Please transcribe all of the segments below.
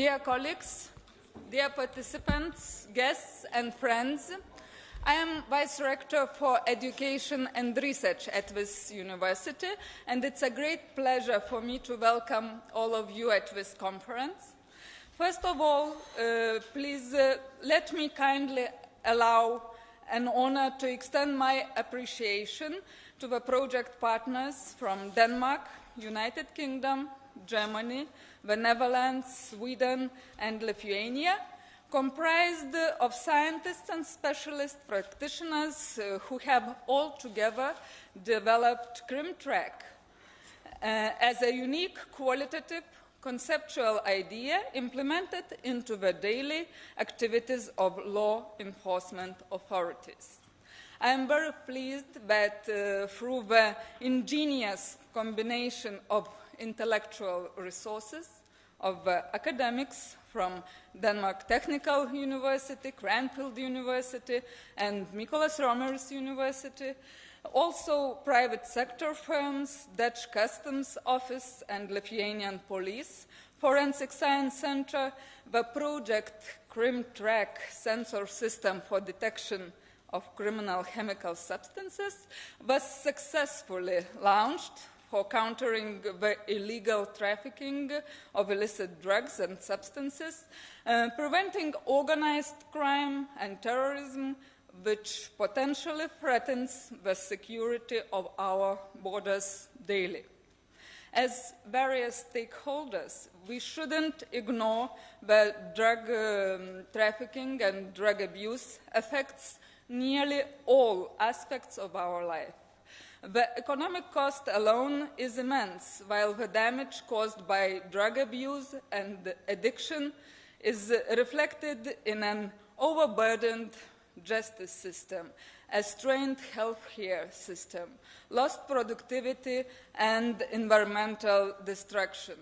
Dear colleagues, dear participants, guests and friends, I am Vice Rector for Education and Research at this university, and it's a great pleasure for me to welcome all of you at this conference. First of all, please let me kindly allow an honor to extend my appreciation to the project partners from Denmark, United Kingdom, Germany, the Netherlands, Sweden, and Lithuania, comprised of scientists and specialist practitioners who have all together developed CRIM-TRACK as a unique qualitative conceptual idea implemented into the daily activities of law enforcement authorities. I am very pleased that through the ingenious combination of intellectual resources of academics from Denmark Technical University, Cranfield University, and Nicholas Romers University, also private sector firms, Dutch Customs Office and Lithuanian Police, Forensic Science Center, the project CRIM-TRACK sensor system for detection of criminal chemical substances was successfully launched for countering the illegal trafficking of illicit drugs and substances, preventing organized crime and terrorism, which potentially threatens the security of our borders daily. As various stakeholders, we shouldn't ignore the drug trafficking and drug abuse affects nearly all aspects of our life. The economic cost alone is immense, while the damage caused by drug abuse and addiction is reflected in an overburdened justice system, a strained healthcare system, lost productivity, and environmental destruction.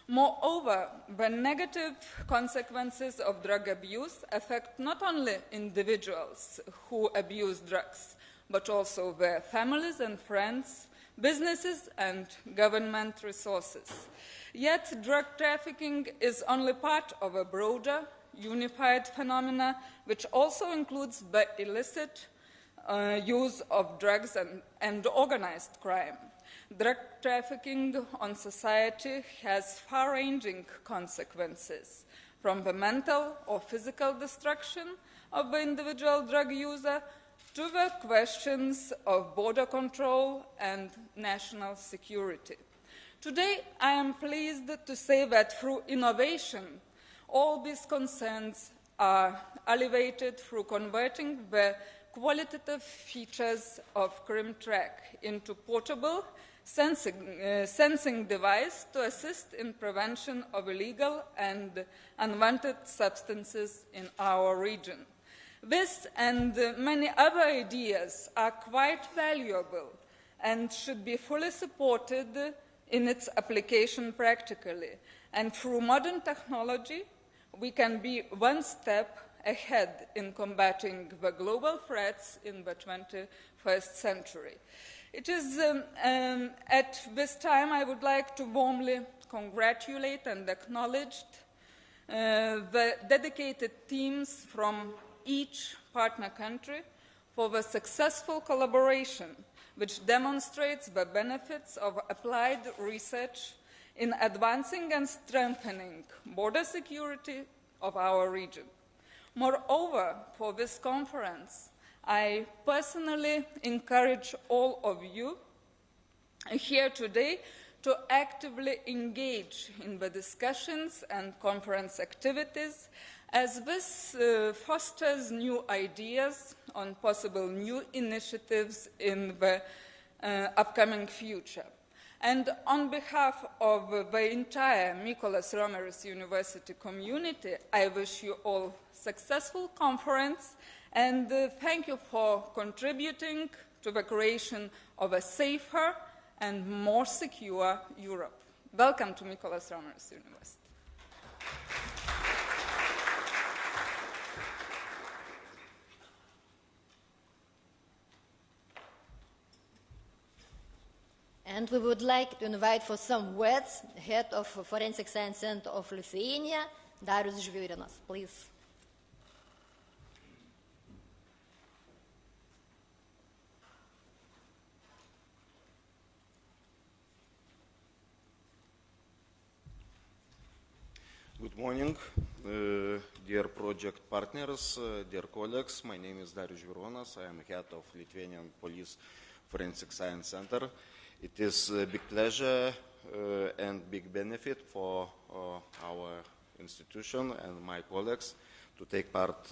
Moreover, the negative consequences of drug abuse affect not only individuals who abuse drugs, but also their families and friends, businesses and government resources. Yet drug trafficking is only part of a broader, unified phenomena which also includes the illicit use of drugs and organized crime. Drug trafficking on society has far-ranging consequences, from the mental or physical destruction of the individual drug user to the questions of border control and national security. Today, I am pleased to say that through innovation, all these concerns are elevated through converting the qualitative features of CRIM-TRACK into portable sensing device to assist in prevention of illegal and unwanted substances in our region. This and many other ideas are quite valuable and should be fully supported in its application practically. And through modern technology, we can be one step ahead in combating the global threats in the 21st century. It is at this time I would like to warmly congratulate and acknowledge the dedicated teams from each partner country for the successful collaboration which demonstrates the benefits of applied research in advancing and strengthening border security of our region. Moreover, for this conference, I personally encourage all of you here today to actively engage in the discussions and conference activities, as this fosters new ideas on possible new initiatives in the upcoming future. And on behalf of the entire Nicholas Romers University community, I wish you all successful conference and thank you for contributing to the creation of a safer and more secure Europe. Welcome to Nicholas Romers University. And we would like to invite for some words the head of Forensic Science Center of Lithuania, Darius Žvirinas, please. Good morning, dear project partners, dear colleagues. My name is Darius Žvirinas. I am head of Lithuanian Police Forensic Science Center. It is a big pleasure and big benefit for our institution and my colleagues to take part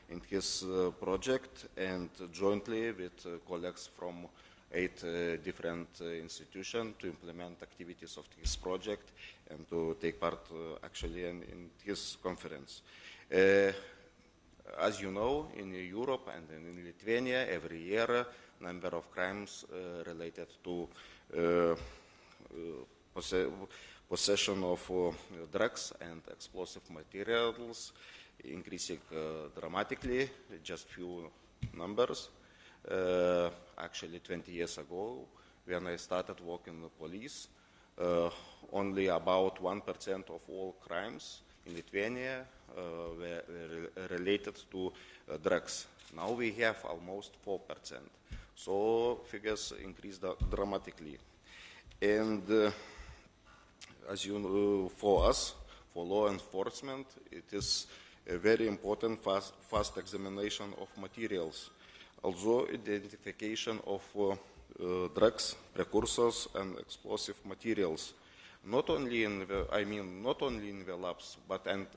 in his project, and jointly with colleagues from 8 different institutions to implement activities of this project and to take part actually in his conference. As you know, in Europe and in Lithuania, every year, number of crimes related to possession of drugs and explosive materials increasing dramatically. Just few numbers. Actually 20 years ago, when I started working in the police, only about 1% of all crimes in Lithuania were related to drugs. Now we have almost 4%. So figures increased dramatically. And as you know, for us, for law enforcement, it is a very important fast examination of materials. Also, identification of drugs, precursors, and explosive materials, not only in the labs, but and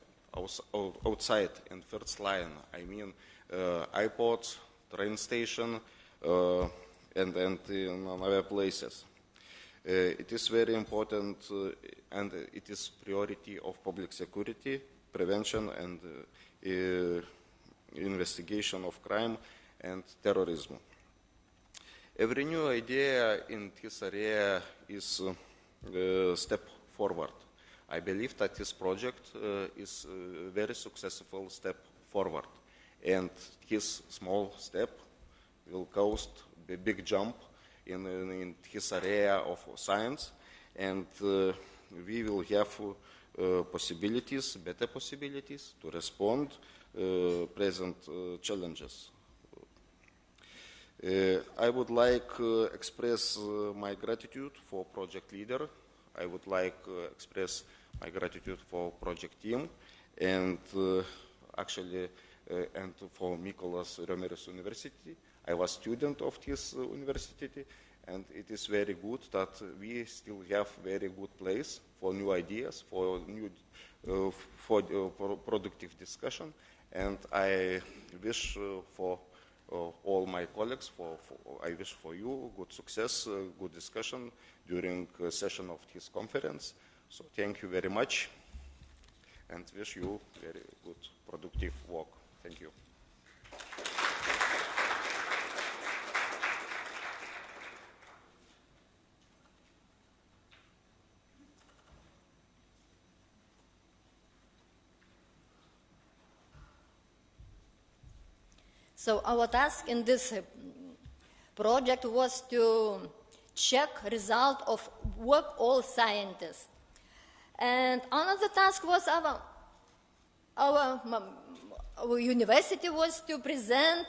outside in first line. I mean, iPods, train station, and in other places. It is very important, and it is priority of public security, prevention, and investigation of crime and terrorism. Every new idea in this area is a step forward. I believe that this project is a very successful step forward, and his small step will cause a big jump in his area of science, and we will have better possibilities to respond present challenges. I would like to express my gratitude for project leader. I would like to express my gratitude for project team, and actually, and for Mykolas Riomeris University. I was student of this university, and it is very good that we still have very good place for new ideas, for new productive discussion, and I wish for all my colleagues, I wish for you good success, good discussion during session of this conference. So thank you very much, and wish you very good productive work. Thank you. So our task in this project was to check result of work all scientists. And another task was our university was to present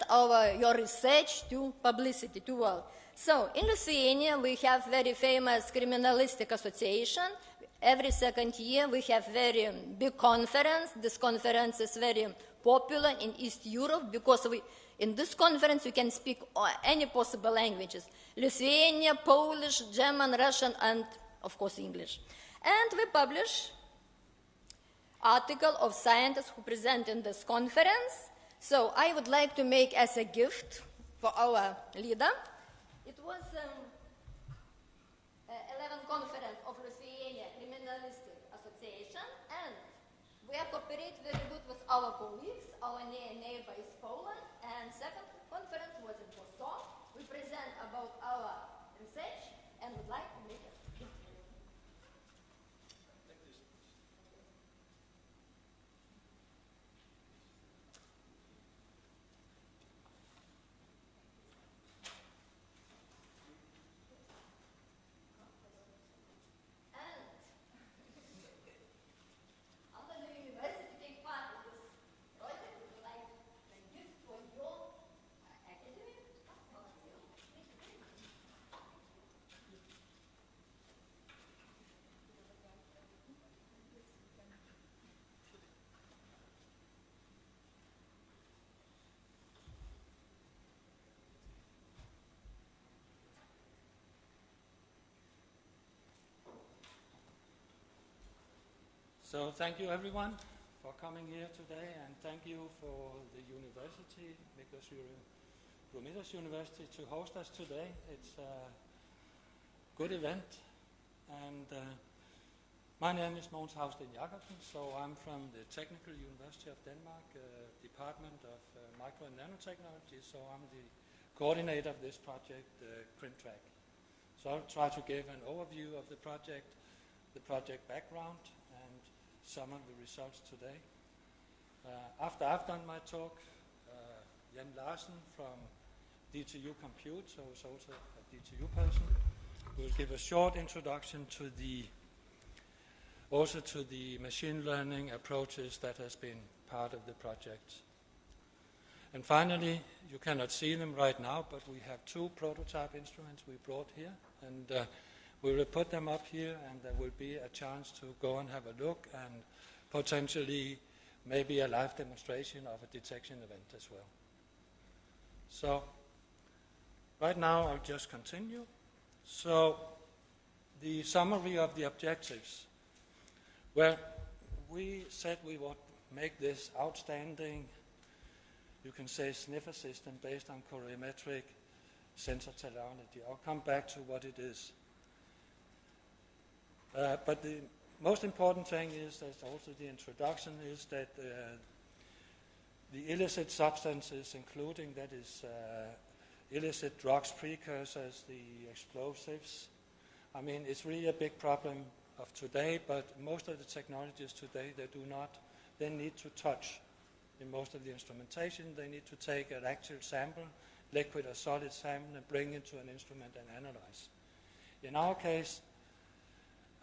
your research to publicity, to world. So in Lithuania we have very famous criminalistic association. Every second year we have very big conference. This conference is very popular in East Europe because in this conference we can speak any possible languages: Lithuanian, Polish, German, Russian, and of course English. And we publish article of scientists who present in this conference. So I would like to make as a gift for our leader. It was 11th conference of Lithuania Criminalistic Association, and we cooperate very good with our colleagues. Our neighbor is Poland, and second conference was in Warsaw. We present about our research and would like to make it. Under the university So thank you everyone for coming here today, and thank you for the university, because Romita's University, to host us today. It's a good event, and my name is Mogens Jakobsen, so I'm from the Technical University of Denmark, Department of Micro and Nanotechnology, so I'm the coordinator of this project, CRIM-TRACK. So I'll try to give an overview of the project background, and some of the results today. After I've done my talk, Laustsen from DTU Compute, so is also a DTU person, will give a short introduction to the machine learning approaches that has been part of the project. And finally, you cannot see them right now, but we have 2 prototype instruments we brought here, and we will put them up here, and there will be a chance to go and have a look, and potentially maybe a live demonstration of a detection event as well. So right now I'll just continue. So the summary of the objectives. Well, we said we would make this outstanding, you can say, sniffer system based on colorimetric sensor technology. I'll come back to what it is. But the most important thing is, that's also the introduction, is that the illicit substances, including, that is, illicit drugs, precursors, the explosives, I mean, it's really a big problem of today, but most of the technologies today, they need to touch. In most of the instrumentation, they need to take an actual sample, liquid or solid sample, and bring it to an instrument and analyze. In our case,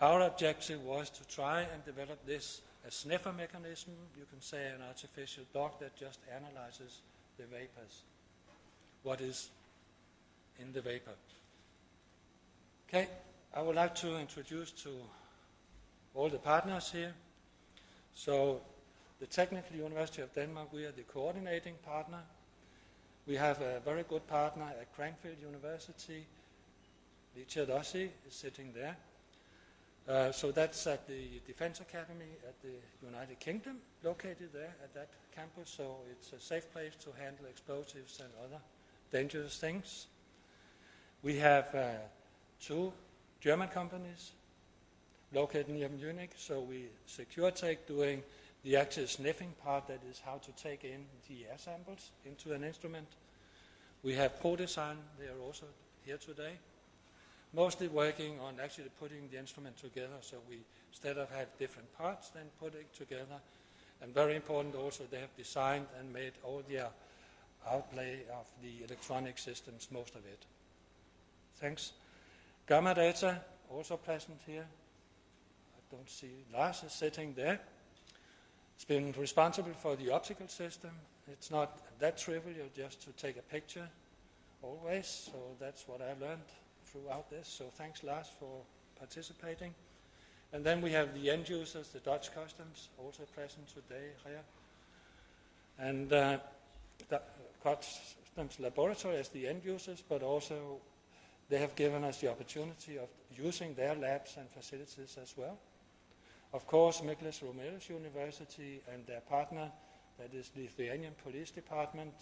our objective was to try and develop this, a sniffer mechanism, you can say an artificial dog that just analyzes the vapors, what is in the vapor. Okay, I would like to introduce to all the partners here. So the Technical University of Denmark, we are the coordinating partner. We have a very good partner at Cranfield University. Richard Ossi is sitting there. So that's at the Defense Academy at the United Kingdom, located there at that campus. So it's a safe place to handle explosives and other dangerous things. We have 2 German companies located near Munich. So we CRIM-TRACK doing the actual sniffing part, that is how to take in the air samples into an instrument. We have ProDesign, they are also here today, mostly working on actually putting the instrument together, so we, instead of have different parts, then put it together. And very important also, they have designed and made all the outlay of the electronic systems, most of it. Thanks. Gamma Data, also present here. I don't see, Lars is sitting there. It's been responsible for the optical system. It's not that trivial just to take a picture always, so that's what I learned throughout this. So thanks, Lars, for participating. And then we have the end users, the Dutch Customs, also present today here. And the Customs Laboratory as the end users, but also they have given us the opportunity of using their labs and facilities as well. Of course, Miklas Romelis University and their partner, that is Lithuanian Police Department,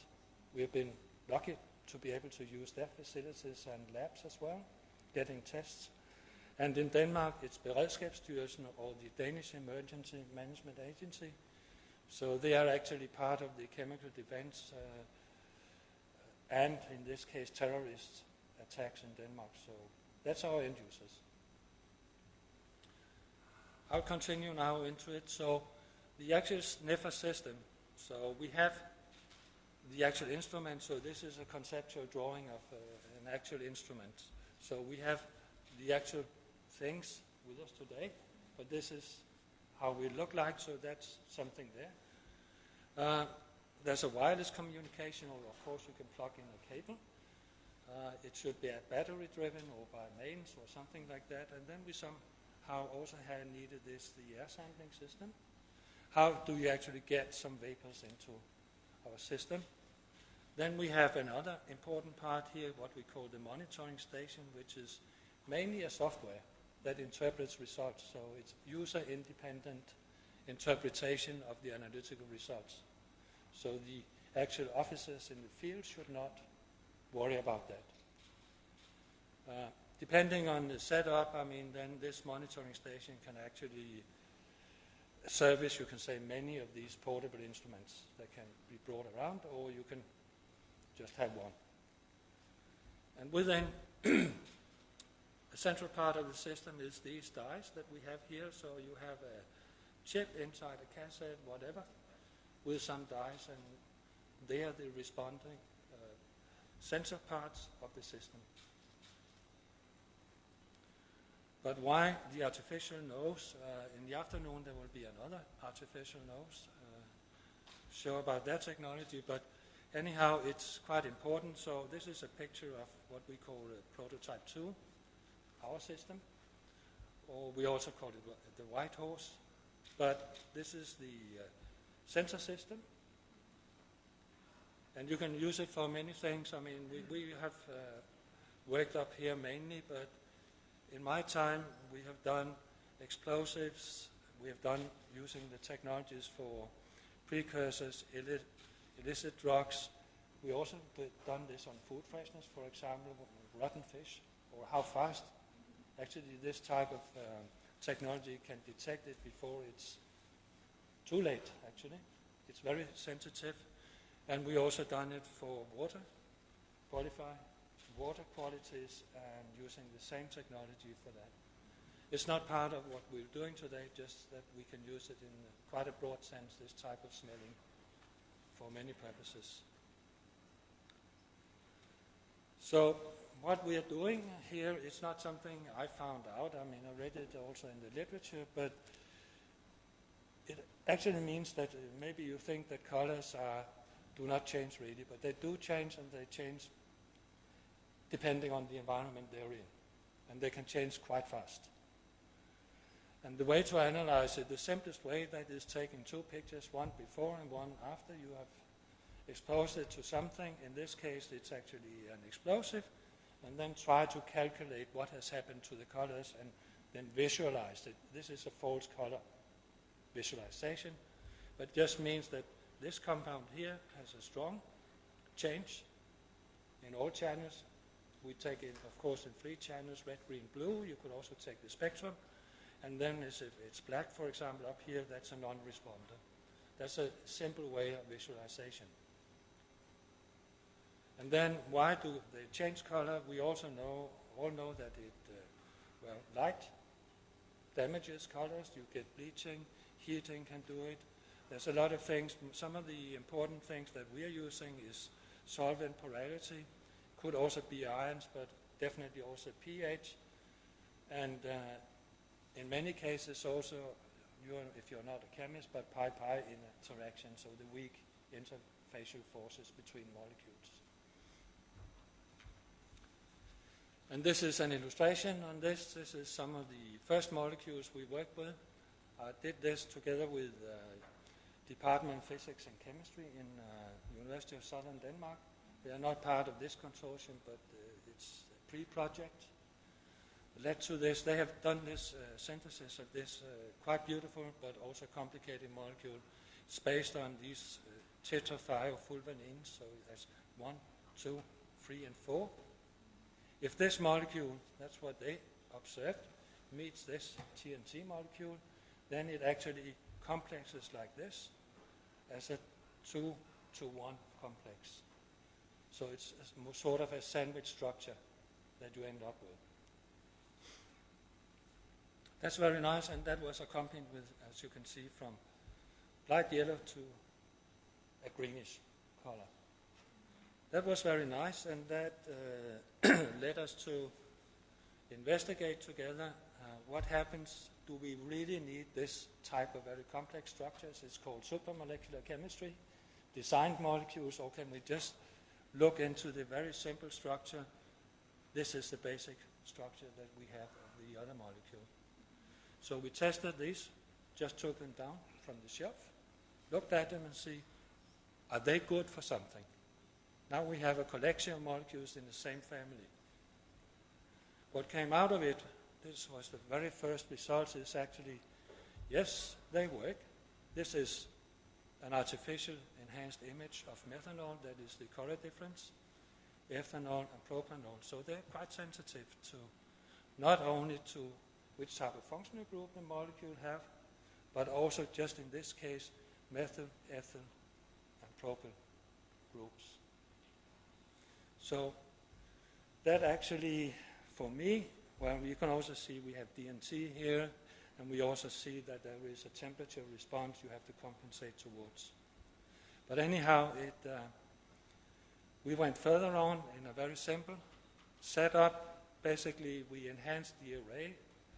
we've been lucky to be able to use their facilities and labs as well, getting tests. And in Denmark, it's Beredskabsstyrelsen, or the Danish Emergency Management Agency. So they are actually part of the chemical defense and, in this case, terrorist attacks in Denmark. So that's our end users. I'll continue now into it. So the actual sniffer system. So we have the actual instrument. So this is a conceptual drawing of an actual instrument. So we have the actual things with us today, but this is how we look like. So that's something there. There's a wireless communication, or of course you can plug in a cable. It should be a battery driven or by mains or something like that. And then we somehow also have needed the air sampling system. How do you actually get some vapors into our system? Then we have another important part here, what we call the monitoring station, which is mainly a software that interprets results. So it's user independent interpretation of the analytical results. So the actual officers in the field should not worry about that. Depending on the setup, then this monitoring station can actually service, you can say, many of these portable instruments that can be brought around, or you can just have one. And within the central part of the system is these dies that we have here. So you have a chip inside a cassette, whatever, with some dies, and they are the responding sensor parts of the system. But why the artificial nose? In the afternoon there will be another artificial nose. Show about that technology, but anyhow it's quite important. So this is a picture of what we call a prototype 2, our system, or we also call it the White Horse. But this is the sensor system, and you can use it for many things. We have worked up here mainly, but in my time, we have done explosives, we have done using the technologies for precursors, illicit drugs. We also done this on food freshness, for example, rotten fish, or how fast actually this type of technology can detect it before it's too late, actually. It's very sensitive. And we also done it for water, qualify water qualities, and using the same technology for that. It's not part of what we're doing today, just that we can use it in quite a broad sense, this type of smelling, for many purposes. So what we are doing here is not something I found out. I read it also in the literature, but it actually means that maybe you think that colors do not change really, but they do change, and they change depending on the environment they're in. And they can change quite fast. And the way to analyze it, the simplest way, that is taking two pictures, one before and one after you have exposed it to something. In this case, it's actually an explosive, and then try to calculate what has happened to the colors and then visualize it. This is a false color visualization, but just means that this compound here has a strong change in all channels. We take it, of course, in 3 channels, red, green, blue. You could also take the spectrum. And then if it's black, for example, up here, that's a non-responder. That's a simple way of visualization. And then why do they change color? We also all know that light damages colors. You get bleaching, heating can do it. There's a lot of things. Some of the important things that we are using is solvent polarity. Could also be ions, but definitely also pH. And in many cases also, if you're not a chemist, but pi-pi interaction, so the weak interfacial forces between molecules. And this is an illustration on this. This is some of the first molecules we worked with. I did this together with Department of Physics and Chemistry in University of Southern Denmark. They are not part of this consortium, but it's a pre-project. Led to this, they have done this synthesis of this quite beautiful but also complicated molecule. It's based on these tetrafluorofulvanenes, so that's 1, 2, 3, and 4. If this molecule, that's what they observed, meets this TNT molecule, then it actually complexes like this as a 2-to-1 complex. So it's sort of a sandwich structure that you end up with. That's very nice, and that was accompanied with, as you can see, from light yellow to a greenish color. That was very nice, and that led us to investigate together what happens. Do we really need this type of very complex structures? It's called supramolecular chemistry, designed molecules, or can we just look into the very simple structure? This is the basic structure that we have of the other molecule. So we tested these, just took them down from the shelf, looked at them and see, are they good for something? Now we have a collection of molecules in the same family. What came out of it, this was the very first result, is actually, yes, they work. This is an artificial enhanced image of methanol, that is the color difference, ethanol and propanol. So they're quite sensitive to not only to which type of functional group the molecule have, but also just in this case, methyl, ethyl, and propyl groups. So that actually, for me, well, you can also see we have DNT here, and we also see that there is a temperature response you have to compensate towards. But anyhow, we went further on in a very simple setup. Basically, we enhanced the array,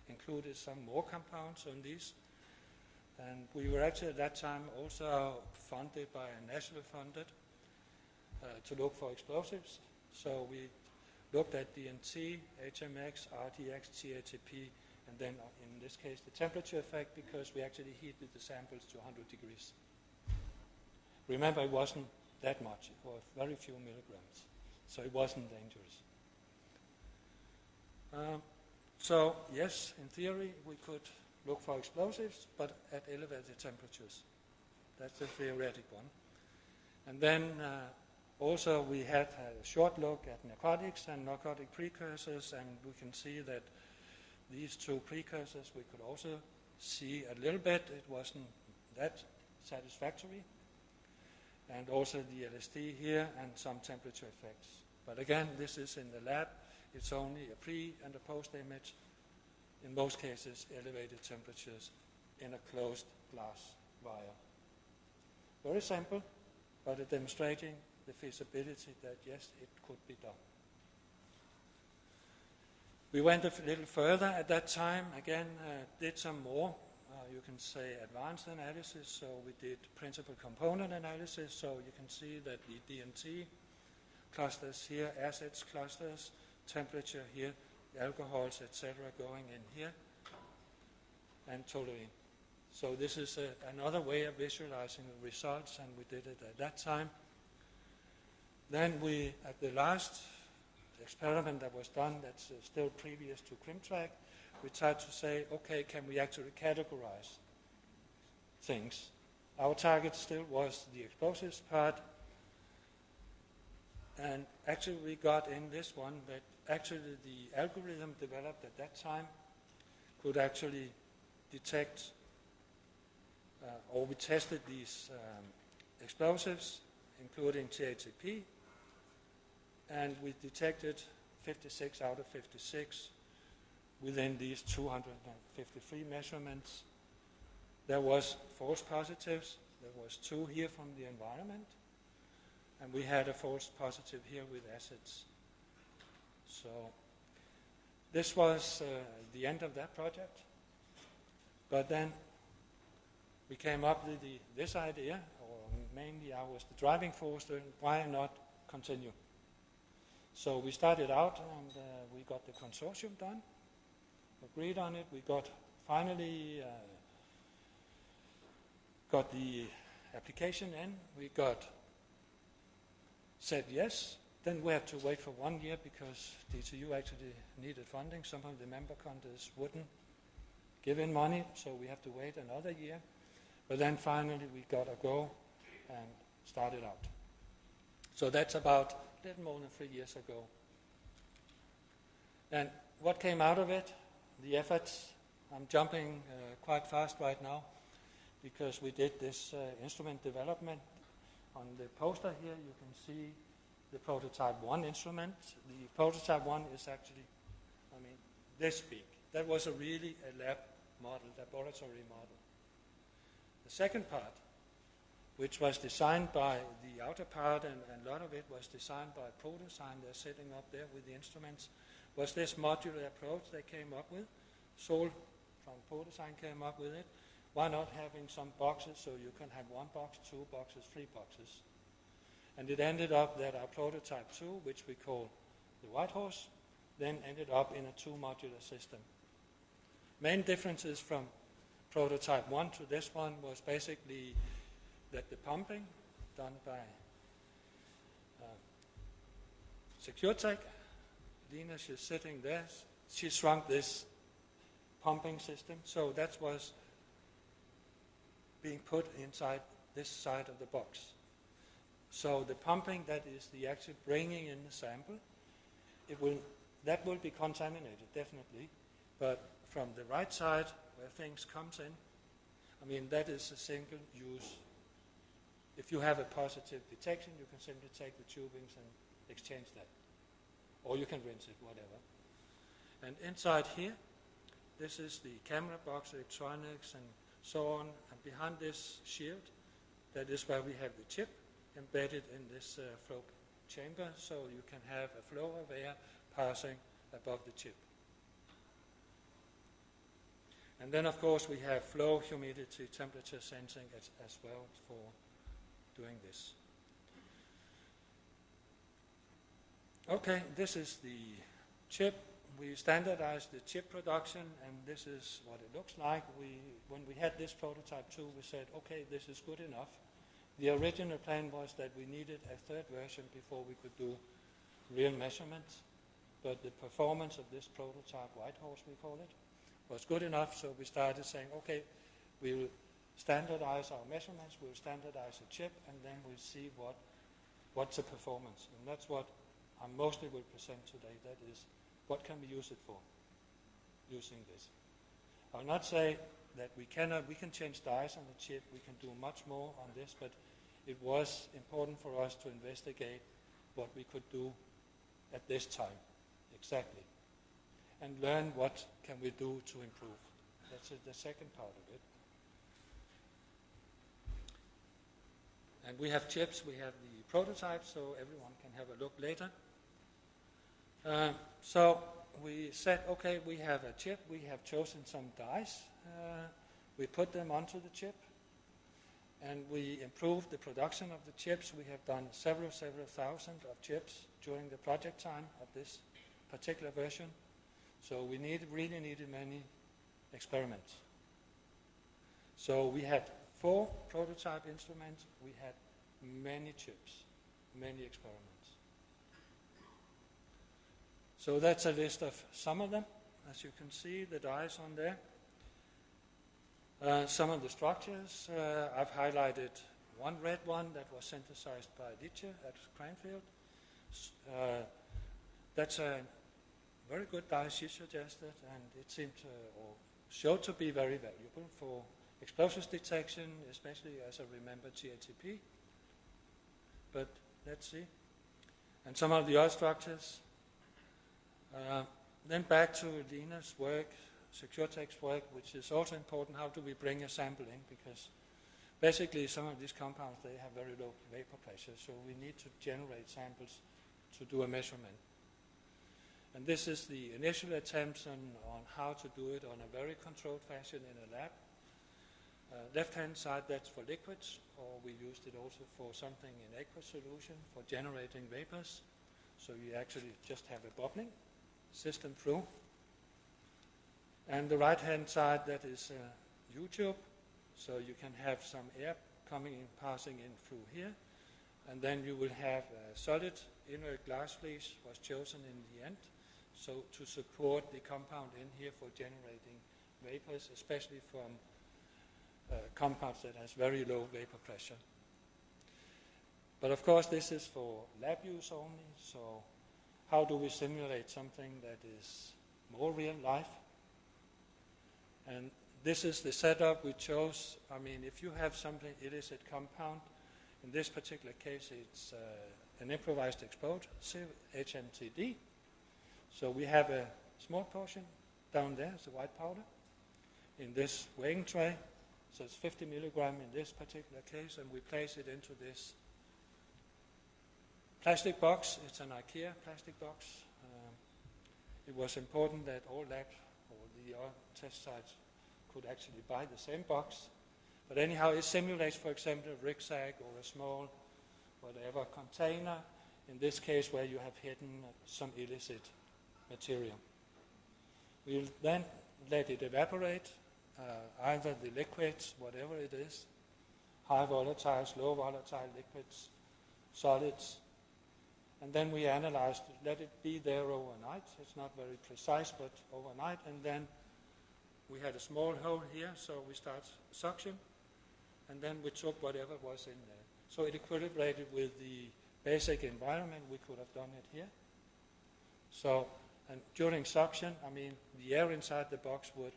included some more compounds on these. And we were actually at that time also funded by a national funded to look for explosives. So we looked at DNT, HMX, RDX, TATP, and then in this case the temperature effect, because we actually heated the samples to 100 degrees. Remember, it wasn't that much, it was very few milligrams, so it wasn't dangerous. So yes, in theory we could look for explosives, but at elevated temperatures. That's the theoretic one. And then also we had a short look at narcotics and narcotic precursors, and we can see that these two precursors we could also see a little bit. It wasn't that satisfactory. And also the LSD here and some temperature effects. But again, this is in the lab. It's only a pre and a post image. In most cases, elevated temperatures in a closed glass vial. Very simple, but demonstrating the feasibility that yes, it could be done. We went a little further at that time, again, did some more, you can say advanced analysis. So we did principal component analysis, so you can see that the DNT clusters here, acids clusters, temperature here, alcohols, etc., going in here, and toluene. So this is another way of visualizing the results, and we did it at that time. Then we, at the last experiment that was done, that's still previous to CRIM-TRACK, we tried to say, okay, can we actually categorize things? Our target still was the explosives part, and actually we got in this one that actually the algorithm developed at that time could actually detect, or we tested these explosives, including TATP, and we detected 56 out of 56 within these 253 measurements. There was false positives. There was 2 here from the environment, and we had a false positive here with acids. So this was the end of that project. But then we came up with this idea, or mainly I was the driving force, why not continue? So we started out and we got the consortium done, agreed on it. We got finally got the application in. We said yes. Then we had to wait for 1 year because DTU actually needed funding. Some of the member countries wouldn't give in money, so we have to wait another year. But then finally we got a go and started out. So that's about a little more than 3 years ago. And what came out of it? The efforts. I'm jumping quite fast right now because we did this instrument development. On the poster here you can see the prototype 1 instrument. The prototype 1 is actually, this big. That was really a lab model, laboratory model. The second part, which was designed by the outer part, and a lot of it was designed by Protosign, they're sitting up there with the instruments, was this modular approach they came up with. Sol from Protosign came up with it. Why not having some boxes so you can have 1 box, 2 boxes, 3 boxes? And it ended up that our prototype 2, which we call the White Horse, then ended up in a 2 modular system. Main differences from prototype 1 to this one was basically that the pumping done by SecureTech, Lina, she's sitting there, she shrunk this pumping system, so that was being put inside this side of the box. So the pumping, that is the actual bringing in the sample, that will be contaminated, definitely. But from the right side, where things comes in, I mean, that is a single use. If you have a positive detection, you can simply take the tubings and exchange that. Or you can rinse it, whatever. And inside here, this is the camera box, electronics, and so on. And behind this shield, that is where we have the chip embedded in this flow chamber, so you can have a flow of air passing above the chip. And then, of course, we have flow, humidity, temperature sensing as well for doing this. Okay, this is the chip. We standardized the chip production, and this is what it looks like. When we had this prototype too, we said, okay, this is good enough. The original plan was that we needed a third version before we could do real measurements, but the performance of this prototype, Whitehorse we call it, was good enough, so we started saying, okay, we'll standardize our measurements, we'll standardize a chip, and then we'll see what's the performance. And that's what I mostly will present today, that is, what can we use it for, using this. I'll not say that we can change dyes on the chip, we can do much more on this, but it was important for us to investigate what we could do at this time, exactly, and learn what can we do to improve. That's the second part of it. And we have chips, we have the prototype, so everyone can have a look later. So we said, okay, we have a chip, we have chosen some dyes, we put them onto the chip, and we improved the production of the chips. We have done several thousand of chips during the project time of this particular version. So we really needed many experiments. So we had 4 prototype instruments, we had many chips, many experiments. So that's a list of some of them. As you can see, the dyes on there. Some of the structures, I've highlighted one red one that was synthesized by Dietje at Cranfield. That's a very good dye she suggested, and it seemed to, or showed to be very valuable for explosives detection, especially as I remember TATP. But let's see. And some of the other structures. Then back to Lina's work, SecureTech's work, which is also important. How do we bring a sample in? Because basically some of these compounds, they have very low vapor pressure, so we need to generate samples to do a measurement. And this is the initial attempts on how to do it on a very controlled fashion in a lab. Left-hand side, that's for liquids, or we used it also for something in aqueous solution for generating vapors. So you actually just have a bubbling system through. And the right-hand side, that is U-tube. So you can have some air coming in, passing in through here. And then you will have a solid inert glass fleece was chosen in the end. So to support the compound in here for generating vapors, especially from compounds that has very low vapor pressure. But of course this is for lab use only, so how do we simulate something that is more real life? And this is the setup we chose. I mean, if you have something illicit compound, in this particular case it's an improvised explosive, HMTD. So we have a small portion down there, it's a white powder, in this weighing tray. So it's 50 milligram in this particular case, and we place it into this plastic box. It's an IKEA plastic box. It was important that all labs or the test sites could actually buy the same box. But anyhow, it simulates, for example, a rucksack or a small, whatever, container, in this case where you have hidden some illicit material. We'll then let it evaporate, either the liquids, whatever it is, high volatiles, low volatile liquids, solids, and then we analyzed it, let it be there overnight. It's not very precise, but overnight, and then we had a small hole here, so we start suction, and then we took whatever was in there. So it equilibrated with the basic environment. We could have done it here. So, and during suction, I mean, the air inside the box would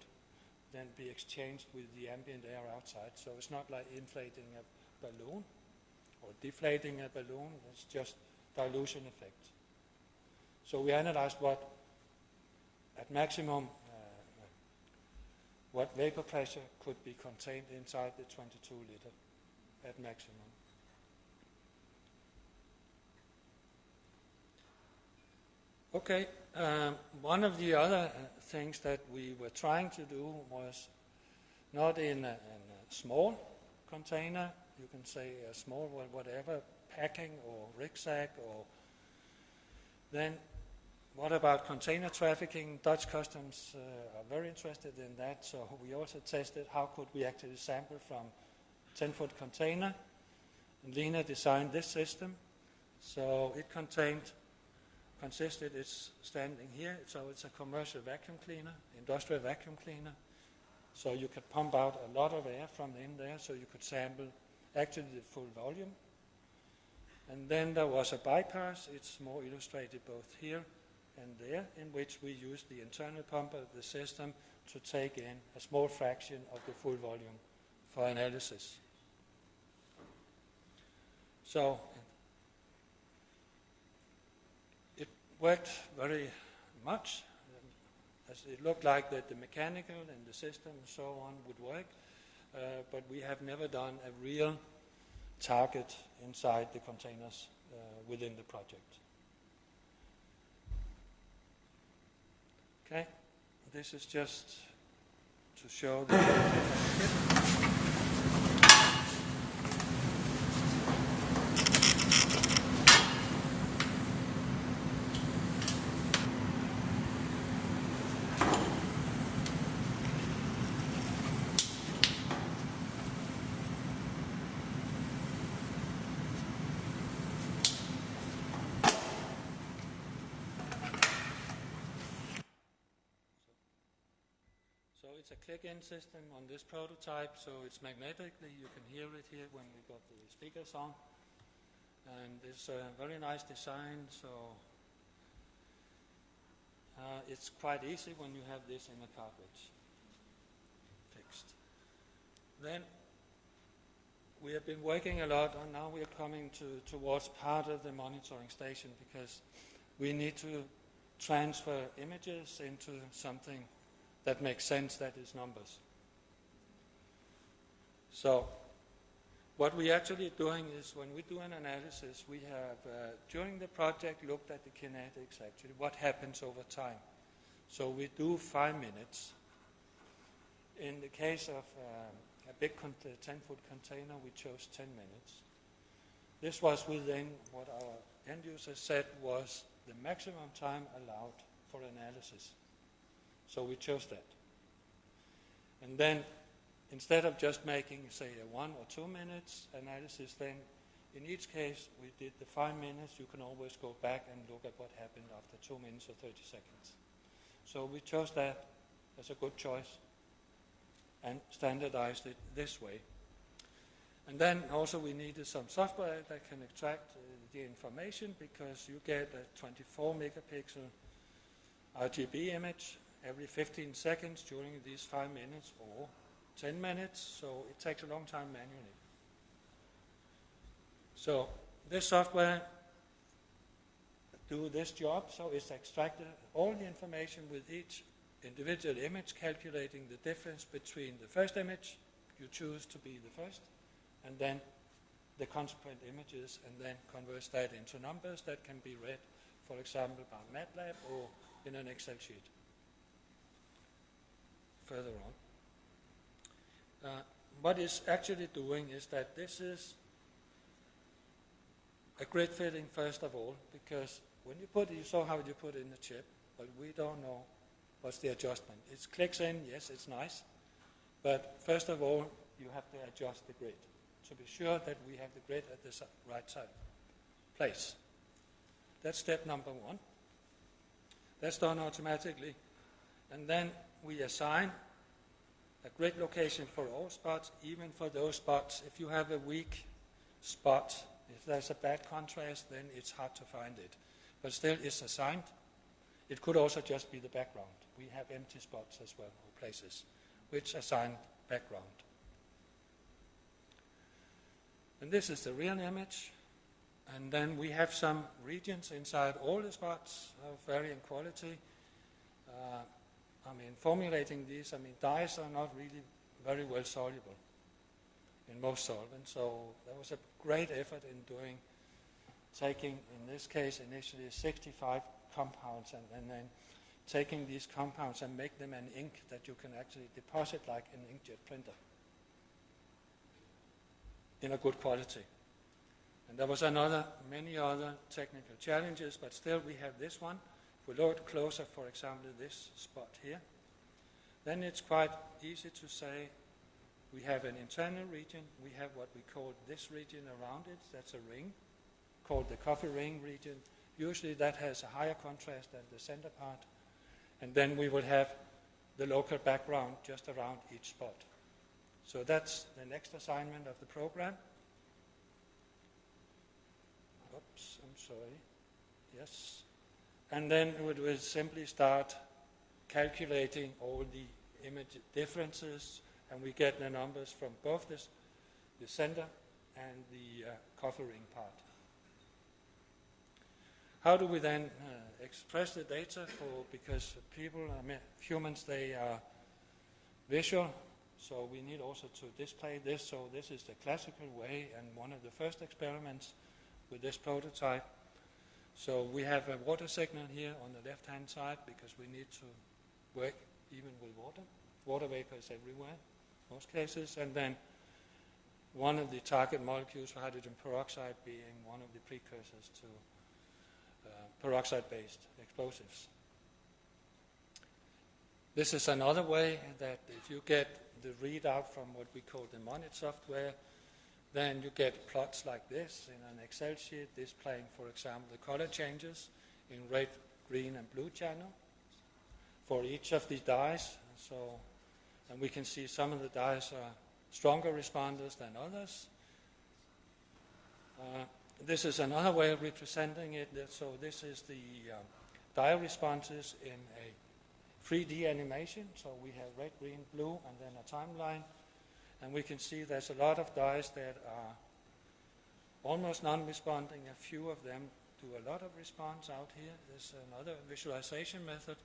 then be exchanged with the ambient air outside. So it's not like inflating a balloon or deflating a balloon. It's just dilution effect. So we analyzed what, at maximum, what vapor pressure could be contained inside the 22 liter at maximum. Okay, one of the other things that we were trying to do was not in a small container, you can say a small whatever, packing or rucksack, or then what about container trafficking? Dutch customs are very interested in that, so we also tested how could we actually sample from 10-foot container. And Lena designed this system, so it consisted, it's standing here, so it's a commercial vacuum cleaner, industrial vacuum cleaner. So you could pump out a lot of air from in there, so you could sample actually the full volume. And then there was a bypass, it's more illustrated both here and there, in which we used the internal pump of the system to take in a small fraction of the full volume for analysis. So it worked very much, as it looked like that the mechanical and the system and so on would work, but we have never done a real target inside the containers within the project. Okay, this is just to show the it's a click-in system on this prototype, so it's magnetically, you can hear it here when we got the speakers on. And it's a very nice design, so it's quite easy when you have this in a cartridge fixed. Then we have been working a lot, and now we are coming towards part of the monitoring station, because we need to transfer images into something that makes sense, that is numbers. So what we're actually doing is, when we do an analysis, we have, during the project, looked at the kinetics, actually, what happens over time. So we do 5 minutes. In the case of a big 10-foot container, we chose 10 minutes. This was within what our end user said was the maximum time allowed for analysis. So we chose that. And then, instead of just making, say, a 1 or 2 minutes analysis, then in each case we did the 5 minutes. You can always go back and look at what happened after 2 minutes or 30 seconds. So we chose that as a good choice and standardized it this way. And then also we needed some software that can extract the information, because you get a 24 megapixel RGB image every 15 seconds during these 5 minutes or 10 minutes, so it takes a long time manually. So this software do this job, so it's extracted all the information with each individual image, calculating the difference between the first image you choose to be the first, and then the consequent images, and then converts that into numbers that can be read, for example, by MATLAB or in an Excel sheet. Further on. What it's actually doing is that this is a grid fitting first of all, because when you put it, you saw how you put in the chip, but we don't know what's the adjustment. It clicks in, yes, it's nice, but first of all, you have to adjust the grid to be sure that we have the grid at the right side place. That's step number 1. That's done automatically. And then we assign a great location for all spots, even for those spots. If you have a weak spot, if there's a bad contrast, then it's hard to find it. But still, it's assigned. It could also just be the background. We have empty spots as well, or places, which assign background. And this is the real image. And then we have some regions inside all the spots of varying quality. Formulating these, dyes are not really very well soluble in most solvents. So there was a great effort in taking, in this case, initially 65 compounds and then taking these compounds and make them an ink that you can actually deposit like an inkjet printer in a good quality. And there was many other technical challenges, but still we have this one. If we look closer, for example, this spot here, then it's quite easy to say we have an internal region. We have what we call this region around it. That's a ring called the coffee ring region. Usually that has a higher contrast than the center part. And then we will have the local background just around each spot. So that's the next assignment of the program. Oops, I'm sorry. Yes. And then we will simply start calculating all the image differences, and we get the numbers from both the center and the coffee ring part. How do we then express the data? Because people, humans, they are visual, so we need also to display this. So this is the classical way, and one of the first experiments with this prototype. So we have a water signal here on the left-hand side because we need to work even with water. Water vapor is everywhere, most cases. And then one of the target molecules for hydrogen peroxide being one of the precursors to peroxide-based explosives. This is another way that if you get the readout from what we call the Monet software, then you get plots like this in an Excel sheet displaying, for example, the color changes in red, green, and blue channel for each of the dyes. And we can see some of the dyes are stronger responders than others. This is another way of representing it. So this is the dye responses in a 3D animation. So we have red, green, blue, and then a timeline. And we can see there's a lot of dyes that are almost non-responding. A few of them do a lot of response out here. There's another visualization method.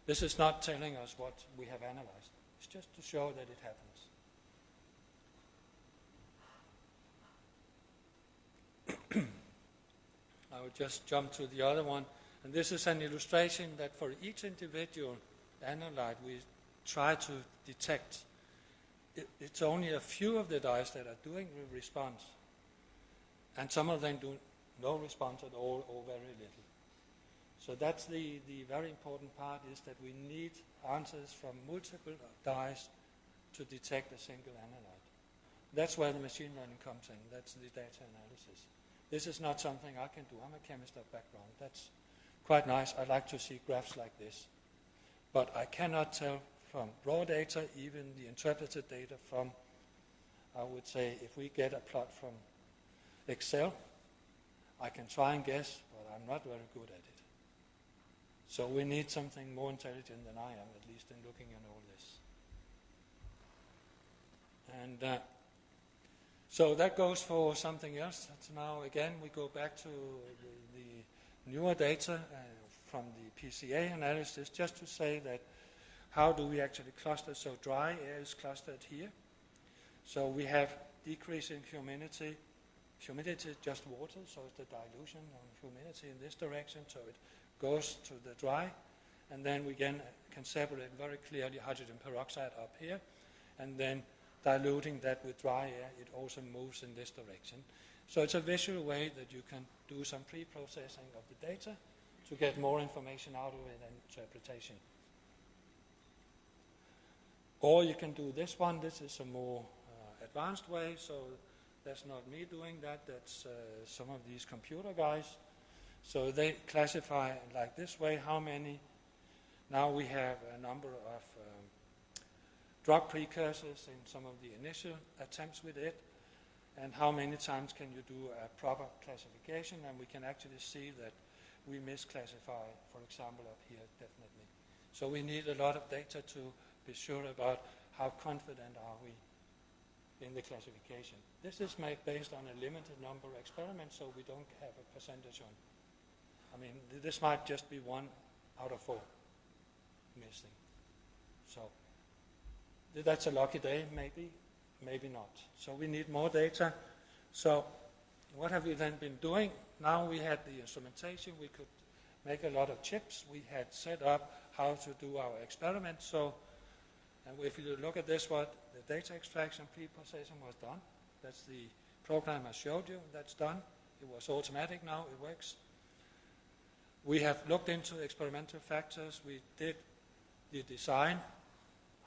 This is not telling us what we have analyzed. It's just to show that it happens. I will just jump to the other one. And this is an illustration that for each individual analyte, we try to detect. It's only a few of the dyes that are doing the response. And some of them do no response at all or very little. So that's the very important part, is that we need answers from multiple dyes to detect a single analyte. That's where the machine learning comes in. That's the data analysis. This is not something I can do. I'm a chemist of background. That's quite nice. I like to see graphs like this. But I cannot tell from raw data, even the interpreted data from, I would say, if we get a plot from Excel, I can try and guess, but I'm not very good at it. So we need something more intelligent than I am, at least in looking at all this. And so that goes for something else. That's now, again, we go back to the newer data from the PCA analysis, just to say that how do we actually cluster? So dry air is clustered here. So we have decreasing humidity. Humidity is just water, so it's the dilution of humidity in this direction. So it goes to the dry. And then we again can separate very clearly hydrogen peroxide up here. And then diluting that with dry air, it also moves in this direction. So it's a visual way that you can do some pre-processing of the data to get more information out of it and interpretation. Or you can do this one. This is a more advanced way, so that's not me doing that. That's some of these computer guys. So they classify like this way how many. Now we have a number of drug precursors in some of the initial attempts with it, and how many times can you do a proper classification, and we can actually see that we misclassify, for example, up here, definitely. So we need a lot of data to be sure about how confident are we in the classification. This is made based on a limited number of experiments, so we don't have a percentage on. I mean, this might just be 1 out of 4 missing. So that's a lucky day, maybe, maybe not. So we need more data. So what have we then been doing? Now we had the instrumentation, we could make a lot of chips. We had set up how to do our experiments. So, and if you look at this, what the data extraction pre-processing was done. That's the program I showed you. That's done. It was automatic now. It works. We have looked into experimental factors. We did the design,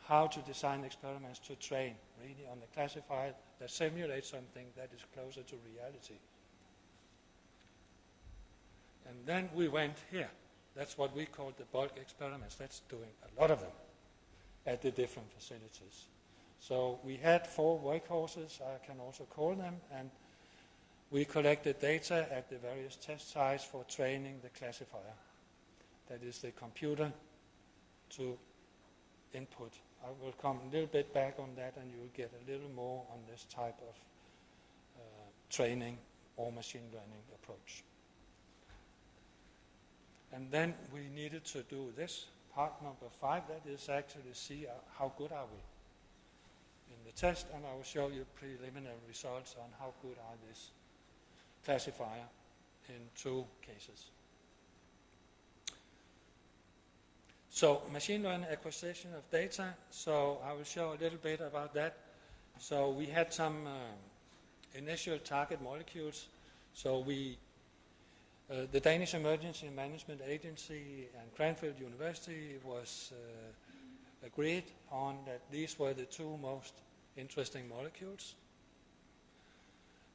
how to design experiments to train really on the classifier that simulates something that is closer to reality. And then we went here. That's what we call the bulk experiments. That's doing a lot of them at the different facilities. So we had 4 workhorses, I can also call them, and we collected data at the various test sites for training the classifier. That is the computer to input. I will come a little bit back on that, and you will get a little more on this type of training or machine learning approach. And then we needed to do this, part number 5, that is actually see how good are we in the test, and I will show you preliminary results on how good are this classifier in 2 cases. So machine learning acquisition of data, so I will show a little bit about that. So we had some initial target molecules. So we the Danish Emergency Management Agency and Cranfield University was agreed on that these were the 2 most interesting molecules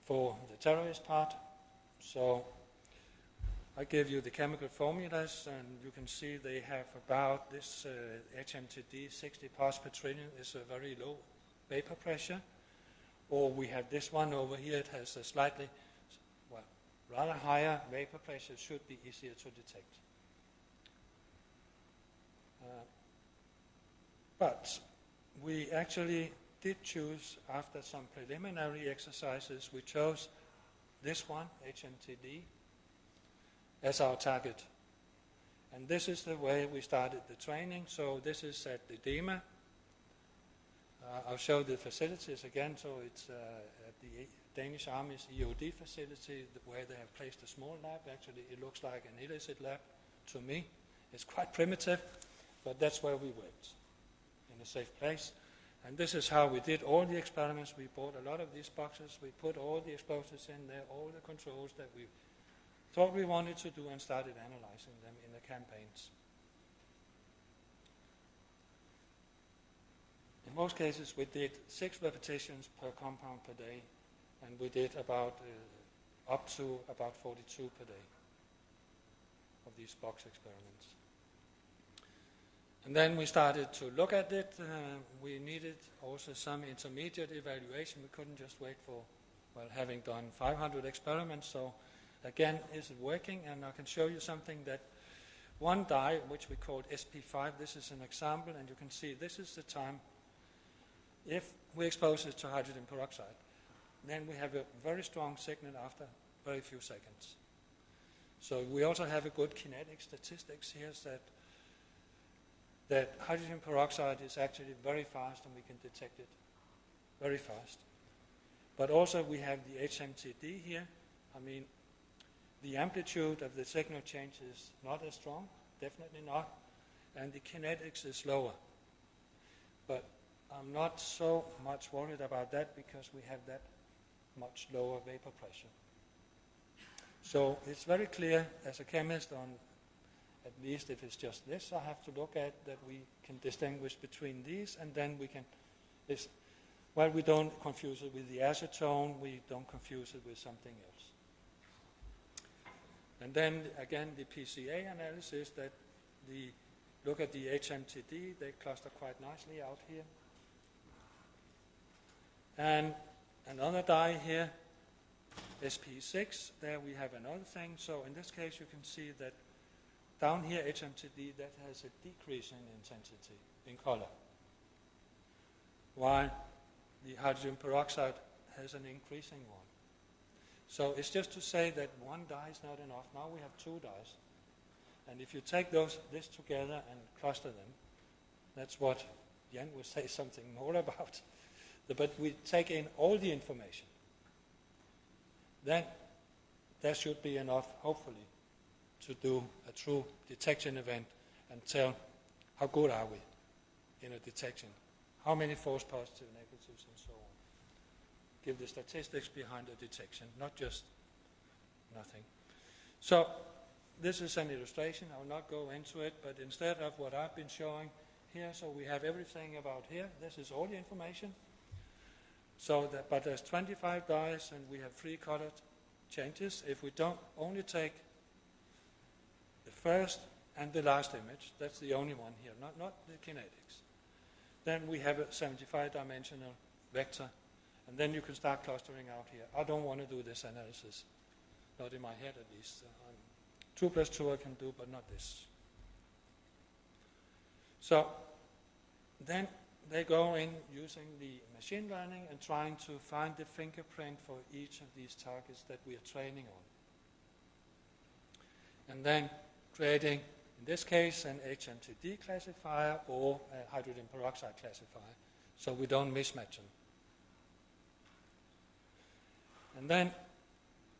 for the terrorist part. So I give you the chemical formulas, and you can see they have about this HMTD 60 parts per trillion is a very low vapor pressure. Or we have this one over here, it has a slightly rather higher vapor pressure, should be easier to detect. But we actually did choose, after some preliminary exercises, we chose this one, HMTD, as our target. And this is the way we started the training. So this is at the DEMA. I'll show the facilities again. So it's at the Danish Army's EOD facility, where they have placed a small lab. Actually, it looks like an illicit lab to me. It's quite primitive, but that's where we worked, in a safe place. And this is how we did all the experiments. We bought a lot of these boxes. We put all the explosives in there, all the controls that we thought we wanted to do, and started analyzing them in the campaigns. In most cases, we did 6 repetitions per compound per day, and we did about up to about 42 per day of these box experiments. And then we started to look at it. We needed also some intermediate evaluation. We couldn't just wait for, well, having done 500 experiments. So again, is it working? And I can show you something that one dye, which we called SP5, this is an example, and you can see this is the time if we expose it to hydrogen peroxide. Then we have a very strong signal after very few seconds. So we also have a good kinetic statistics here that hydrogen peroxide is actually very fast, and we can detect it very fast. But also we have the HMTD here. I mean, the amplitude of the signal change is not as strong, definitely not, and the kinetics is lower. But I'm not so much worried about that because we have that much lower vapor pressure. So it's very clear as a chemist, on at least if it's just this, I have to look at that we can distinguish between these, and then we can, well, we don't confuse it with the acetone, we don't confuse it with something else. And then again, the PCA analysis, that look at the HMTD, they cluster quite nicely out here. And another dye here, SP6, there we have another thing. So in this case you can see that down here HMTD, that has a decrease in intensity in color, while the hydrogen peroxide has an increasing one. So it's just to say that one dye is not enough. Now we have two dyes. And if you take this together and cluster them, that's what Jan will say something more about. But we take in all the information. Then there should be enough, hopefully, to do a true detection event and tell how good are we in a detection. How many false positive negatives and so on. Give the statistics behind the detection, not just nothing. So this is an illustration. I will not go into it, but instead of what I've been showing here, so we have everything about here. This is all the information. So but there's 25 dyes, and we have 3 colored changes. If we don't only take the first and the last image, that's the only one here, not the kinetics, then we have a 75-dimensional vector. And then you can start clustering out here. I don't want to do this analysis, not in my head at least. 2 plus 2 I can do, but not this. So then they go in using the machine learning and trying to find the fingerprint for each of these targets that we are training on. And then creating, in this case, an HMTD classifier or a hydrogen peroxide classifier, so we don't mismatch them. And then,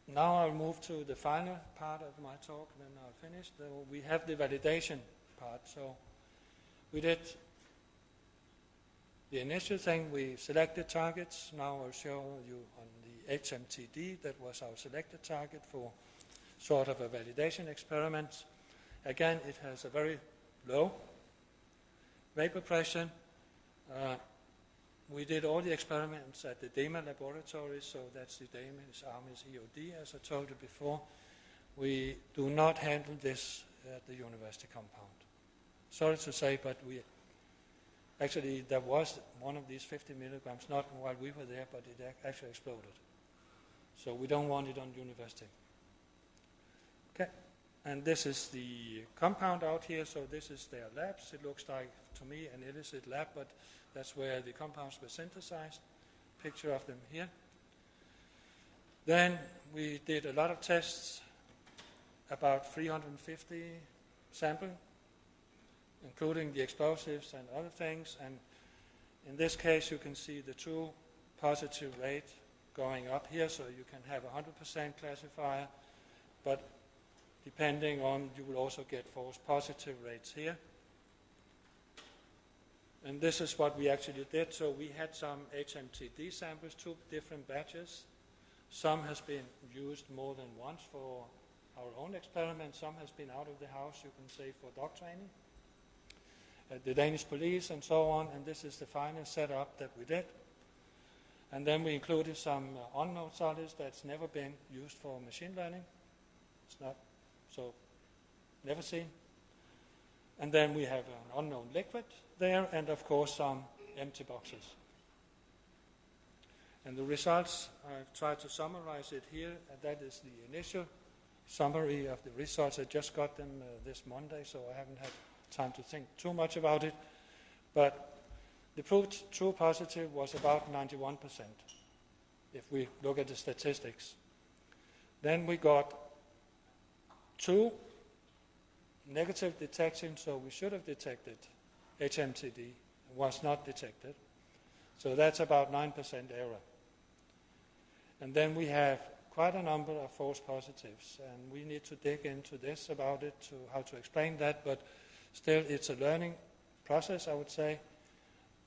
now I'll move to the final part of my talk, then I'll finish. We have the validation part. So we did the initial thing, we selected targets. Now I'll show you on the HMTD, that was our selected target for sort of a validation experiment. Again, it has a very low vapor pressure. We did all the experiments at the DEMA laboratory, so that's the Danish Army's EOD, as I told you before. We do not handle this at the university compound. Sorry to say, but actually there was one of these 50 milligrams, not while we were there, but it actually exploded. So we don't want it on university. Okay, and this is the compound out here, so this is their labs. It looks like, to me, an illicit lab, but that's where the compounds were synthesized. Picture of them here. Then we did a lot of tests, about 350 samples, including the explosives and other things. And in this case, you can see the true positive rate going up here, so you can have 100% classifier, but depending on, you will also get false positive rates here. And this is what we actually did. So we had some HMTD samples, 2 different batches. Some has been used more than once for our own experiment. Some has been out of the house, you can say, for dog training. The Danish police and so on. And this is the final setup that we did. And then we included some unknown solids that's never been used for machine learning. It's not, so never seen. And then we have an unknown liquid there, and of course some empty boxes. And the results, I've tried to summarize it here, and that is the initial summary of the results. I just got them this Monday, so I haven't had time to think too much about it. But the proved true positive was about 91%, if we look at the statistics. Then we got 2 negative detections, so we should have detected HMTD, was not detected. So that's about 9% error. And then we have quite a number of false positives, and we need to dig into this about it, to how to explain that, but still it's a learning process, I would say,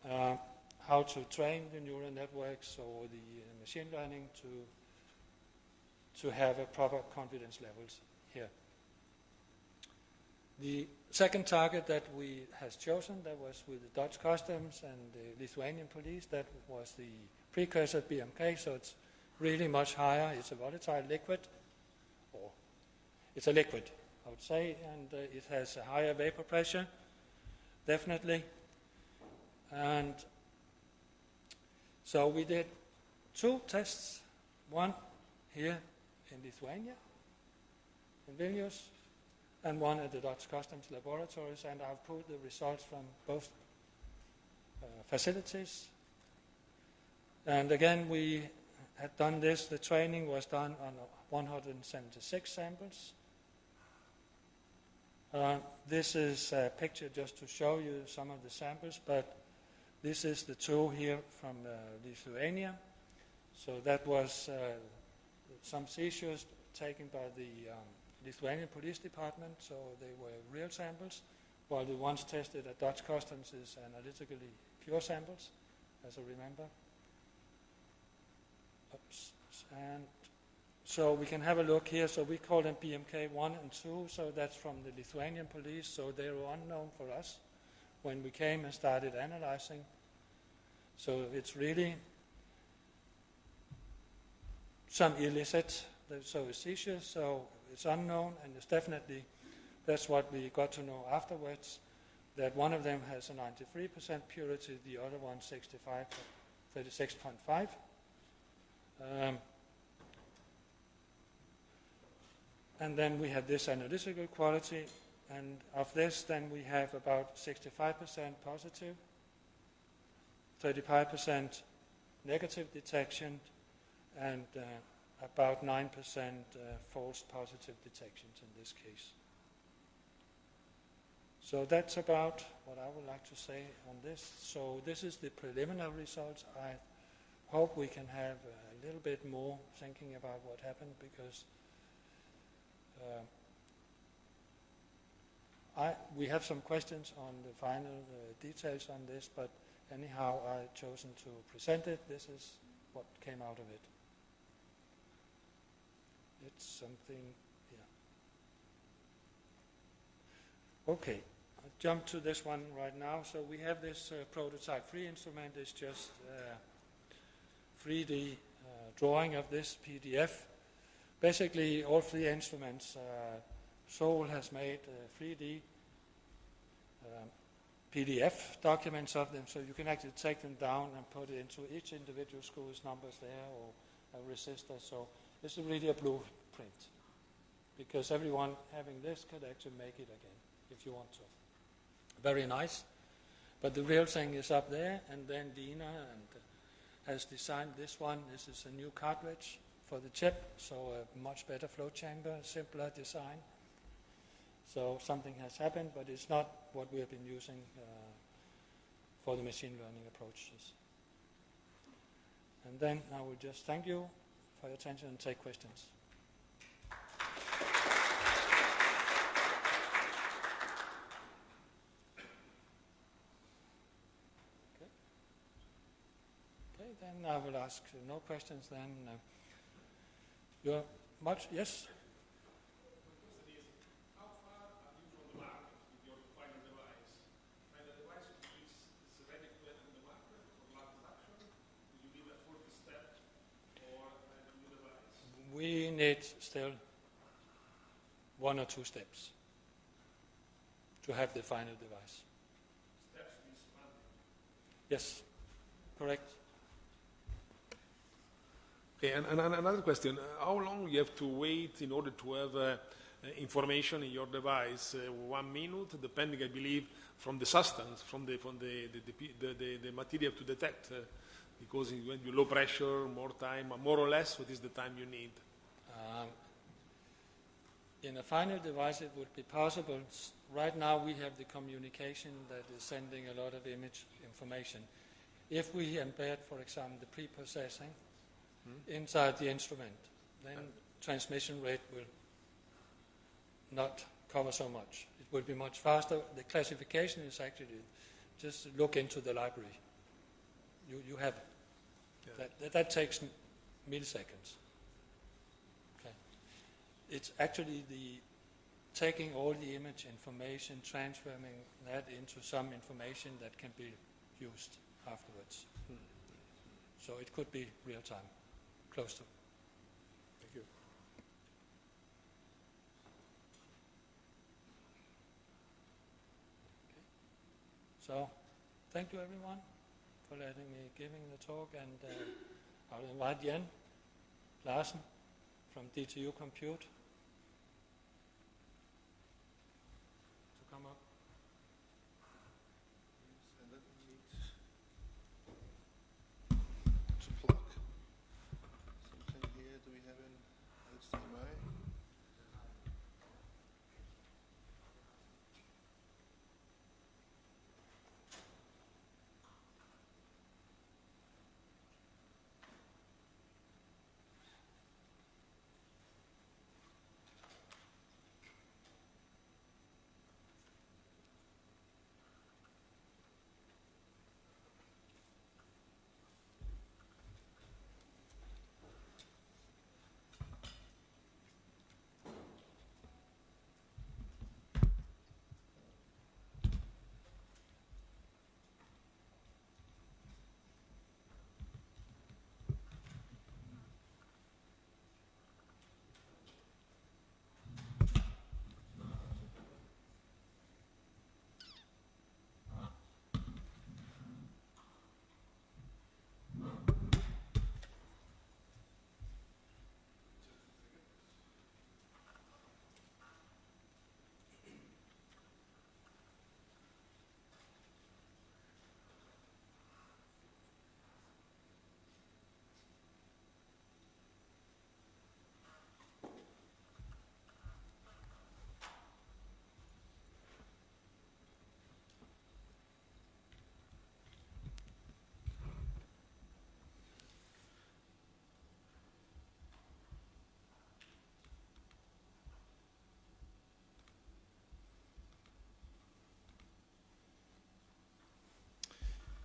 how to train the neural networks or the machine learning to have a proper confidence levels here. The second target that we has chosen, that was with the Dutch Customs and the Lithuanian police, that was the precursor BMK, so it's really much higher. It's a volatile liquid, or it's a liquid, I would say, and it has a higher vapor pressure, definitely. And so we did 2 tests, one here in Lithuania, in Vilnius, and one at the Dutch Customs laboratories, and I've put the results from both facilities. And again, we had done this, the training was done on 176 samples. This is a picture just to show you some of the samples, but this is the 2 here from Lithuania. So that was some seizures taken by the Lithuanian Police Department, so they were real samples, while the ones tested at Dutch Customs is analytically pure samples, as I remember. Oops. And so we can have a look here. So we call them BMK 1 and 2, so that's from the Lithuanian police, so they were unknown for us when we came and started analyzing. So it's really some illicit, so it's seizures, so it's unknown, and it's definitely, that's what we got to know afterwards, that one of them has a 93% purity, the other one 36.5. And then we have this analytical quality, and of this then we have about 65% positive, 35% negative detection, and about 9% false positive detections in this case. So that's about what I would like to say on this. So this is the preliminary results. I hope we can have a little bit more thinking about what happened, because we have some questions on the final details on this, but anyhow I've chosen to present it. This is what came out of it. It's something, yeah. Okay, I'll jump to this one right now. So we have this prototype 3 instrument. It's just 3D drawing of this PDF. Basically, all 3 instruments, Sol has made 3D PDF documents of them, so you can actually take them down and put it into each individual school's numbers there, or a resistor. So it's really a blueprint, because everyone having this could actually make it again if you want to. Very nice. But the real thing is up there, and then Dina has designed this one. This is a new cartridge for the chip, so a much better flow chamber, simpler design. So something has happened, but it's not what we have been using for the machine learning approaches. And then I will just thank you for your attention and take questions. Okay, then I will ask no questions then. You're much, yes? We need still 1 or 2 steps to have the final device. Steps means funding. Yes, correct. Okay, and another question: how long you have to wait in order to have information in your device? 1 minute, depending, I believe, from the substance, from the material to detect. Because when you low pressure, more time, more or less, what is the time you need? In a final device, it would be possible. Right now, we have the communication that is sending a lot of image information. If we embed, for example, the pre-processing inside the instrument, then transmission rate will not cover so much. It will be much faster. The classification is actually just look into the library. You have it. That takes milliseconds. Okay. It's actually taking all the image information, transforming that into some information that can be used afterwards. So it could be real time, close to. Thank you. Okay. So, thank you everyone for letting me giving the talk, and I'll invite Jan Laustsen from DTU Compute to come up. To plug something here. Do we have an HDMI?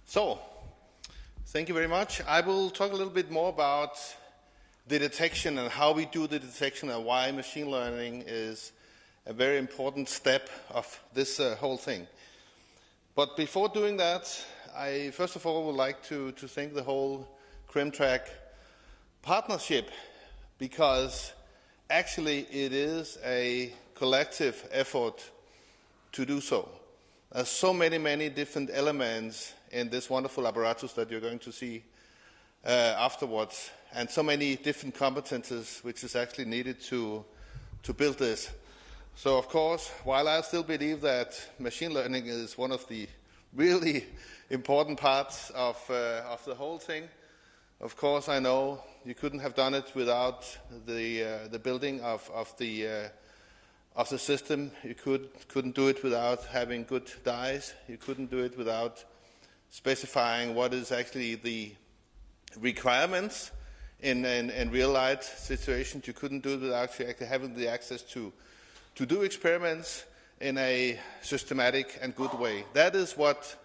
So, thank you very much. I will talk a little bit more about the detection and how we do the detection and why machine learning is a very important step of this whole thing. But before doing that, I first of all would like to thank the whole CRIM-TRACK partnership, because actually it is a collective effort to do so. There's so many different elements in this wonderful apparatus that you're going to see afterwards, and so many different competences which is actually needed to build this. So of course, while I still believe that machine learning is one of the really important parts of the whole thing, of course I know you couldn't have done it without the building of the system. You couldn't do it without having good dies. You couldn't do it without specifying what is actually the requirements in real life situations. You couldn't do it without actually having the access to do experiments in a systematic and good way. That is what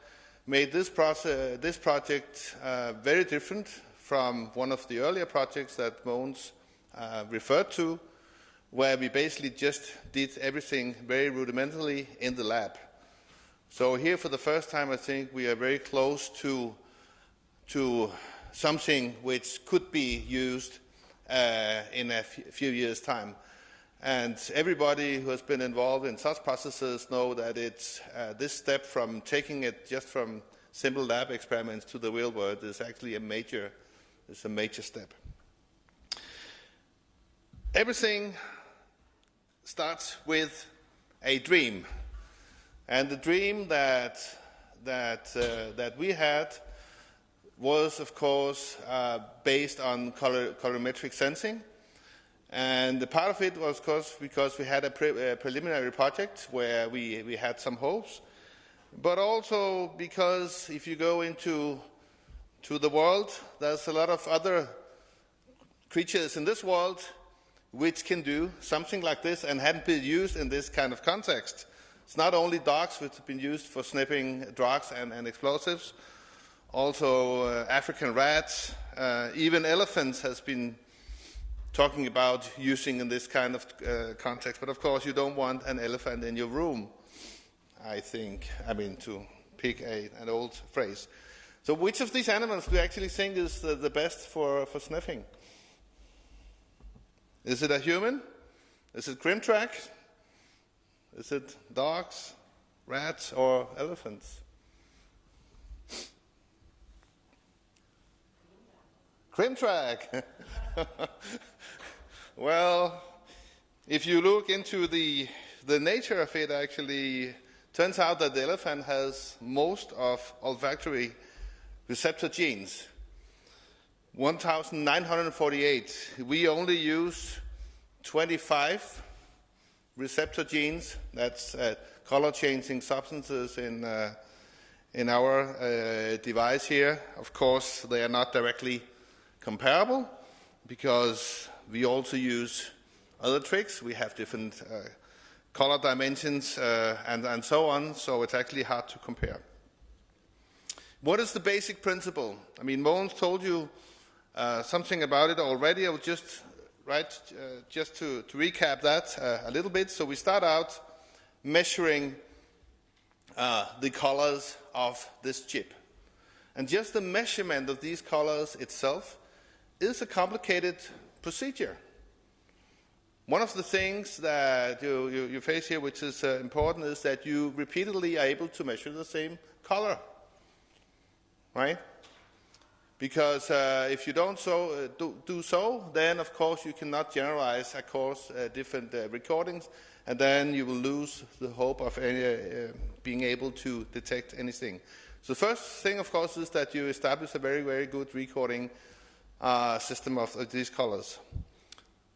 made this project very different from one of the earlier projects that Mogens referred to, where we basically just did everything very rudimentarily in the lab. So here, for the first time, I think we are very close to something which could be used in a few years' time. And everybody who has been involved in such processes know that it's this step from taking it just from simple lab experiments to the real world is actually a major step. Everything starts with a dream. And the dream that we had was, of course, based on colorimetric sensing. And the part of it was, of course, because we had a preliminary project where we had some hopes, but also because if you go into the world, there's a lot of other creatures in this world which can do something like this and hadn't been used in this kind of context. It's not only dogs which have been used for sniffing drugs and explosives, also African rats, even elephants has been talking about using in this kind of context. But of course you don't want an elephant in your room, I think, to pick an old phrase. So which of these animals do you actually think is the best for sniffing? Is it a human? Is it CRIM-TRACK? Is it dogs, rats, or elephants? CRIM-TRACK. Well, if you look into the nature of it, actually, turns out that the elephant has most of olfactory receptor genes. 1,948. We only use 25 receptor genes. That's color-changing substances in our device here. Of course, they are not directly comparable because we also use other tricks. We have different color dimensions and so on, so it's actually hard to compare. What is the basic principle? I mean, Mogens told you something about it already. I will just to recap that a little bit. So we start out measuring the colors of this chip. And just the measurement of these colors itself is a complicated procedure. One of the things that you face here, which is important, is that you repeatedly are able to measure the same color, right? Because if you don't do so, then of course you cannot generalize across different recordings, and then you will lose the hope of being able to detect anything. So the first thing, of course, is that you establish a very, very good recording system of these colors.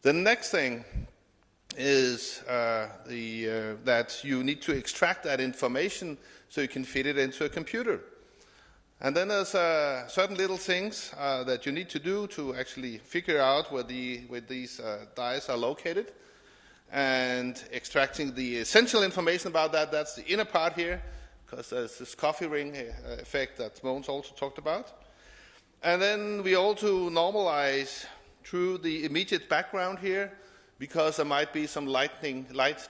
The next thing is that you need to extract that information so you can feed it into a computer. And then there's certain little things that you need to do to actually figure out where these dyes are located, and extracting the essential information about that. That's the inner part here, because there's this coffee ring effect that Mogens also talked about. And then we also normalize through the immediate background here, because there might be some light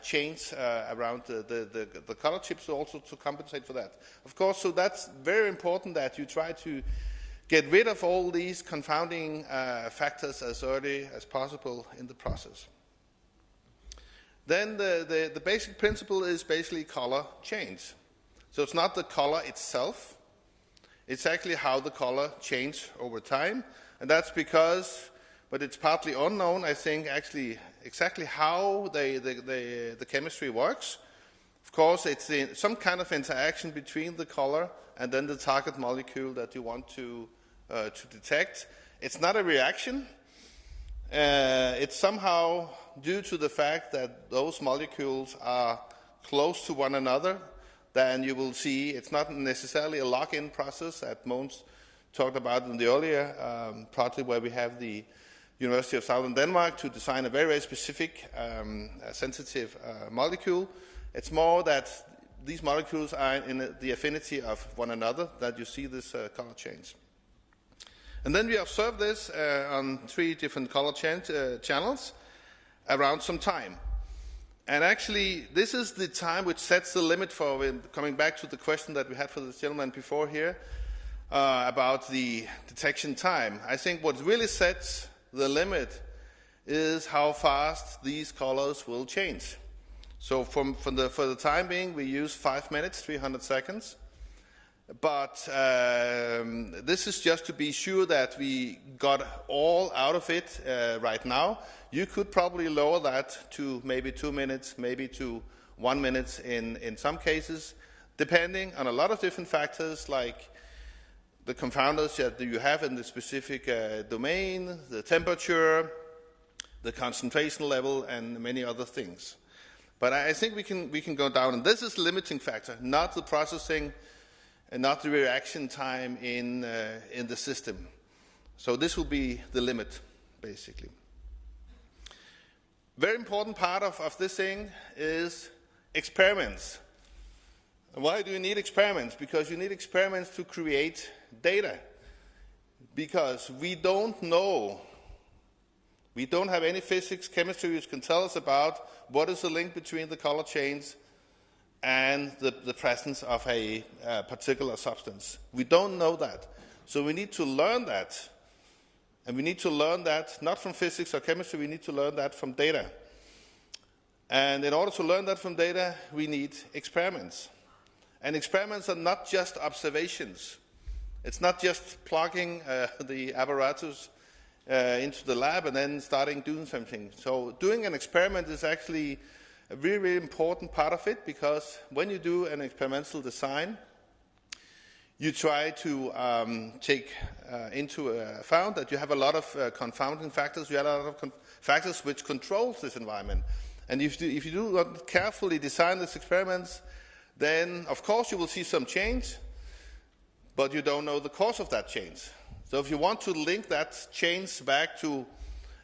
change around the color chips also to compensate for that. Of course, so that's very important that you try to get rid of all these confounding factors as early as possible in the process. Then the basic principle is basically color change. So it's not the color itself, it's actually how the color changes over time. And that's because, but it's partly unknown, I think, actually exactly how the chemistry works. Of course, it's some kind of interaction between the color and then the target molecule that you want to detect. It's not a reaction. It's somehow due to the fact that those molecules are close to one another. Then you will see it's not necessarily a lock-in process that Mogens talked about in the earlier project where we have the University of Southern Denmark to design a very, very specific sensitive molecule. It's more that these molecules are in the affinity of one another that you see this color change. And then we observe this on 3 different color channels around some time. And actually, this is the time which sets the limit for, coming back to the question that we had for the gentleman before here, about the detection time. I think what really sets the limit is how fast these colors will change. So for the time being, we use 5 minutes, 300 seconds. But this is just to be sure that we got all out of it right now. You could probably lower that to maybe 2 minutes, maybe to 1 minute in some cases, depending on a lot of different factors like the confounders that you have in the specific domain, the temperature, the concentration level, and many other things. But I think we can go down, and this is the limiting factor, not the processing and not the reaction time in the system. So this will be the limit, basically. Very important part of this thing is experiments. Why do you need experiments? Because you need experiments to create data. Because we don't know, we don't have any physics, chemistry which can tell us about what is the link between the color change and the presence of a particular substance. We don't know that. So we need to learn that. And we need to learn that not from physics or chemistry, we need to learn that from data. And in order to learn that from data, we need experiments. And experiments are not just observations. It's not just plugging the apparatus into the lab and then starting doing something. So doing an experiment is actually a really, really important part of it, because when you do an experimental design, you try to take into account that you have a lot of confounding factors. You have a lot of factors which controls this environment. And if you do not carefully design these experiments, then of course you will see some change, but you don't know the cause of that change. So if you want to link that change back to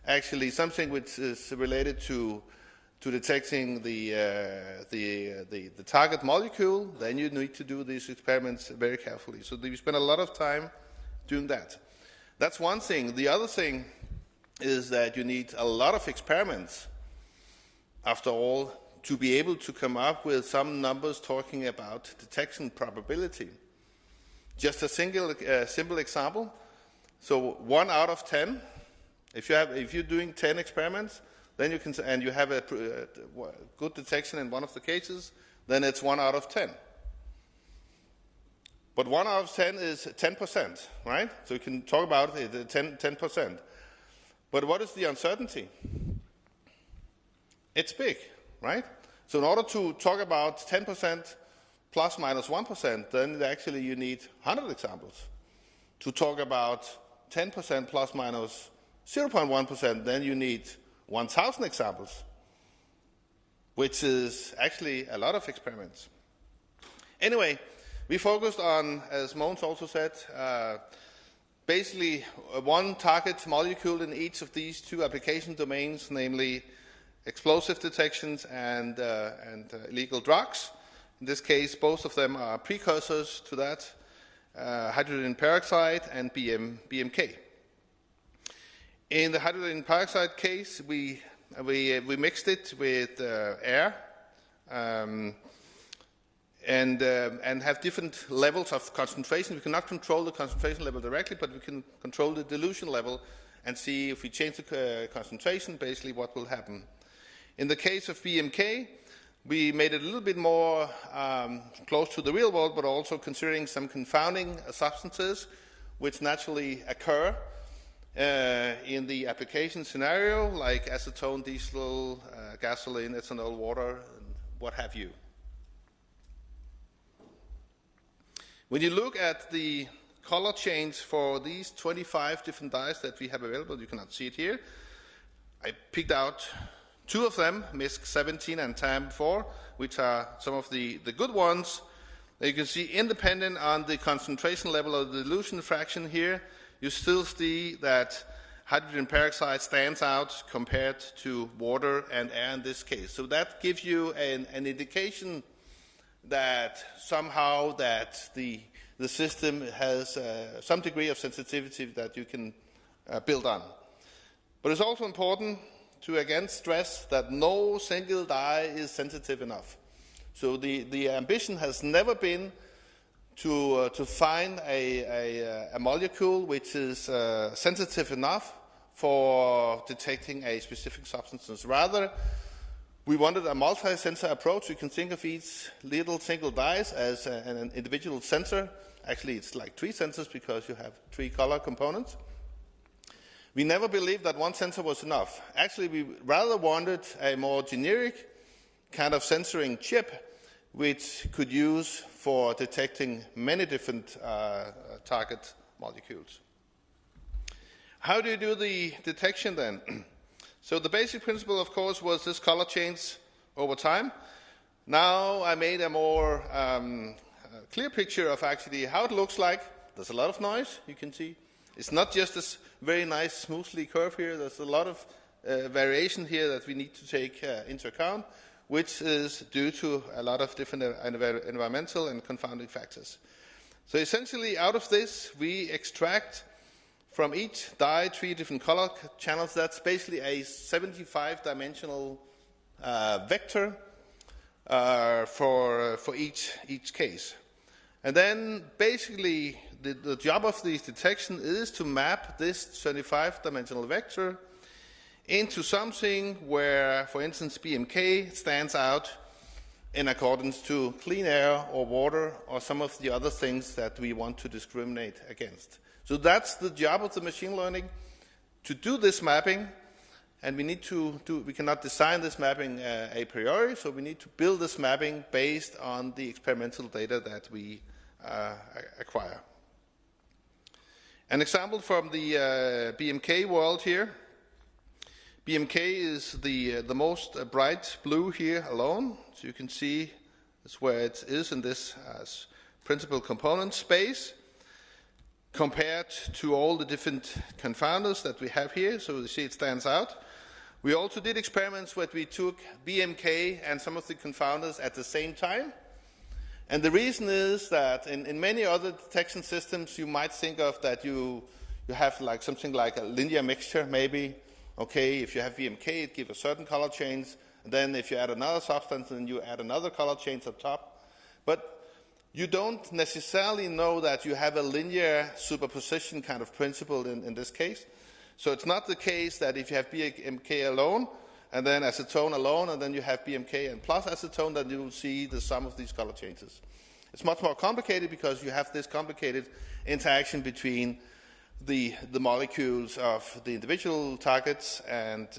actually something which is related to detecting the target molecule, then you need to do these experiments very carefully. So we spend a lot of time doing that. That's one thing. The other thing is that you need a lot of experiments, after all, to be able to come up with some numbers talking about detection probability. Just a simple example. So 1 out of 10, if you're doing 10 experiments, then you can, and you have a good detection in one of the cases, then it's 1 out of 10. But 1 out of 10 is 10%, right? So you can talk about it, 10%. But what is the uncertainty? It's big, right? So in order to talk about 10% plus minus 1%, then actually you need 100 examples. To talk about 10% plus minus 0.1%, then you need 1,000 examples, which is actually a lot of experiments. Anyway, we focused on, as Mogens also said, basically one target molecule in each of these two application domains, namely explosive detections and illegal drugs. In this case, both of them are precursors to that, hydrogen peroxide and BMK. In the hydrogen peroxide case, we mixed it with air and have different levels of concentration. We cannot control the concentration level directly, but we can control the dilution level and see if we change the concentration, basically what will happen. In the case of BMK, we made it a little bit more close to the real world, but also considering some confounding substances which naturally occur in the application scenario, like acetone, diesel, gasoline, ethanol, water, and what have you. When you look at the color change for these 25 different dyes that we have available, you cannot see it here. I picked out 2 of them, MISC 17 and TAM 4, which are some of the good ones. You can see, independent on the concentration level of the dilution fraction here, you still see that hydrogen peroxide stands out compared to water and air in this case. So that gives you an indication that somehow that the system has some degree of sensitivity that you can build on. But it's also important to again stress that no single dye is sensitive enough. So the ambition has never been to find a molecule which is sensitive enough for detecting a specific substance. Rather, we wanted a multi-sensor approach. You can think of each little single dye as an individual sensor. Actually, it's like 3 sensors because you have 3 color components. We never believed that one sensor was enough. Actually, we rather wanted a more generic kind of sensoring chip which could use for detecting many different target molecules. How do you do the detection then? So the basic principle, of course, was this color change over time. Now I made a more clear picture of actually how it looks like. There's a lot of noise, you can see. It's not just this very nice, smoothly curve here. There's a lot of variation here that we need to take into account, which is due to a lot of different environmental and confounding factors. So essentially, out of this, we extract from each dye 3 different color channels. That's basically a 75-dimensional vector for each case. And then basically the job of this detection is to map this 75-dimensional vector into something where, for instance, BMK stands out in accordance to clean air or water or some of the other things that we want to discriminate against. So that's the job of the machine learning, do this mapping, and we cannot design this mapping a priori, so we need to build this mapping based on the experimental data that we acquire. An example from the BMK world here. BMK is the most bright blue here alone, so you can see that's where it is in this principal component space, compared to all the different confounders that we have here, so you see it stands out. We also did experiments where we took BMK and some of the confounders at the same time. And the reason is that in many other detection systems, you might think of that you have like something like a linear mixture, maybe. Okay, if you have BMK, it gives a certain color change. And then if you add another substance, then you add another color change on top. But you don't necessarily know that you have a linear superposition kind of principle in this case. So it's not the case that if you have BMK alone, and then acetone alone, and then you have BMK and plus acetone, then you will see the sum of these color changes. It's much more complicated because you have this complicated interaction between the molecules of the individual targets and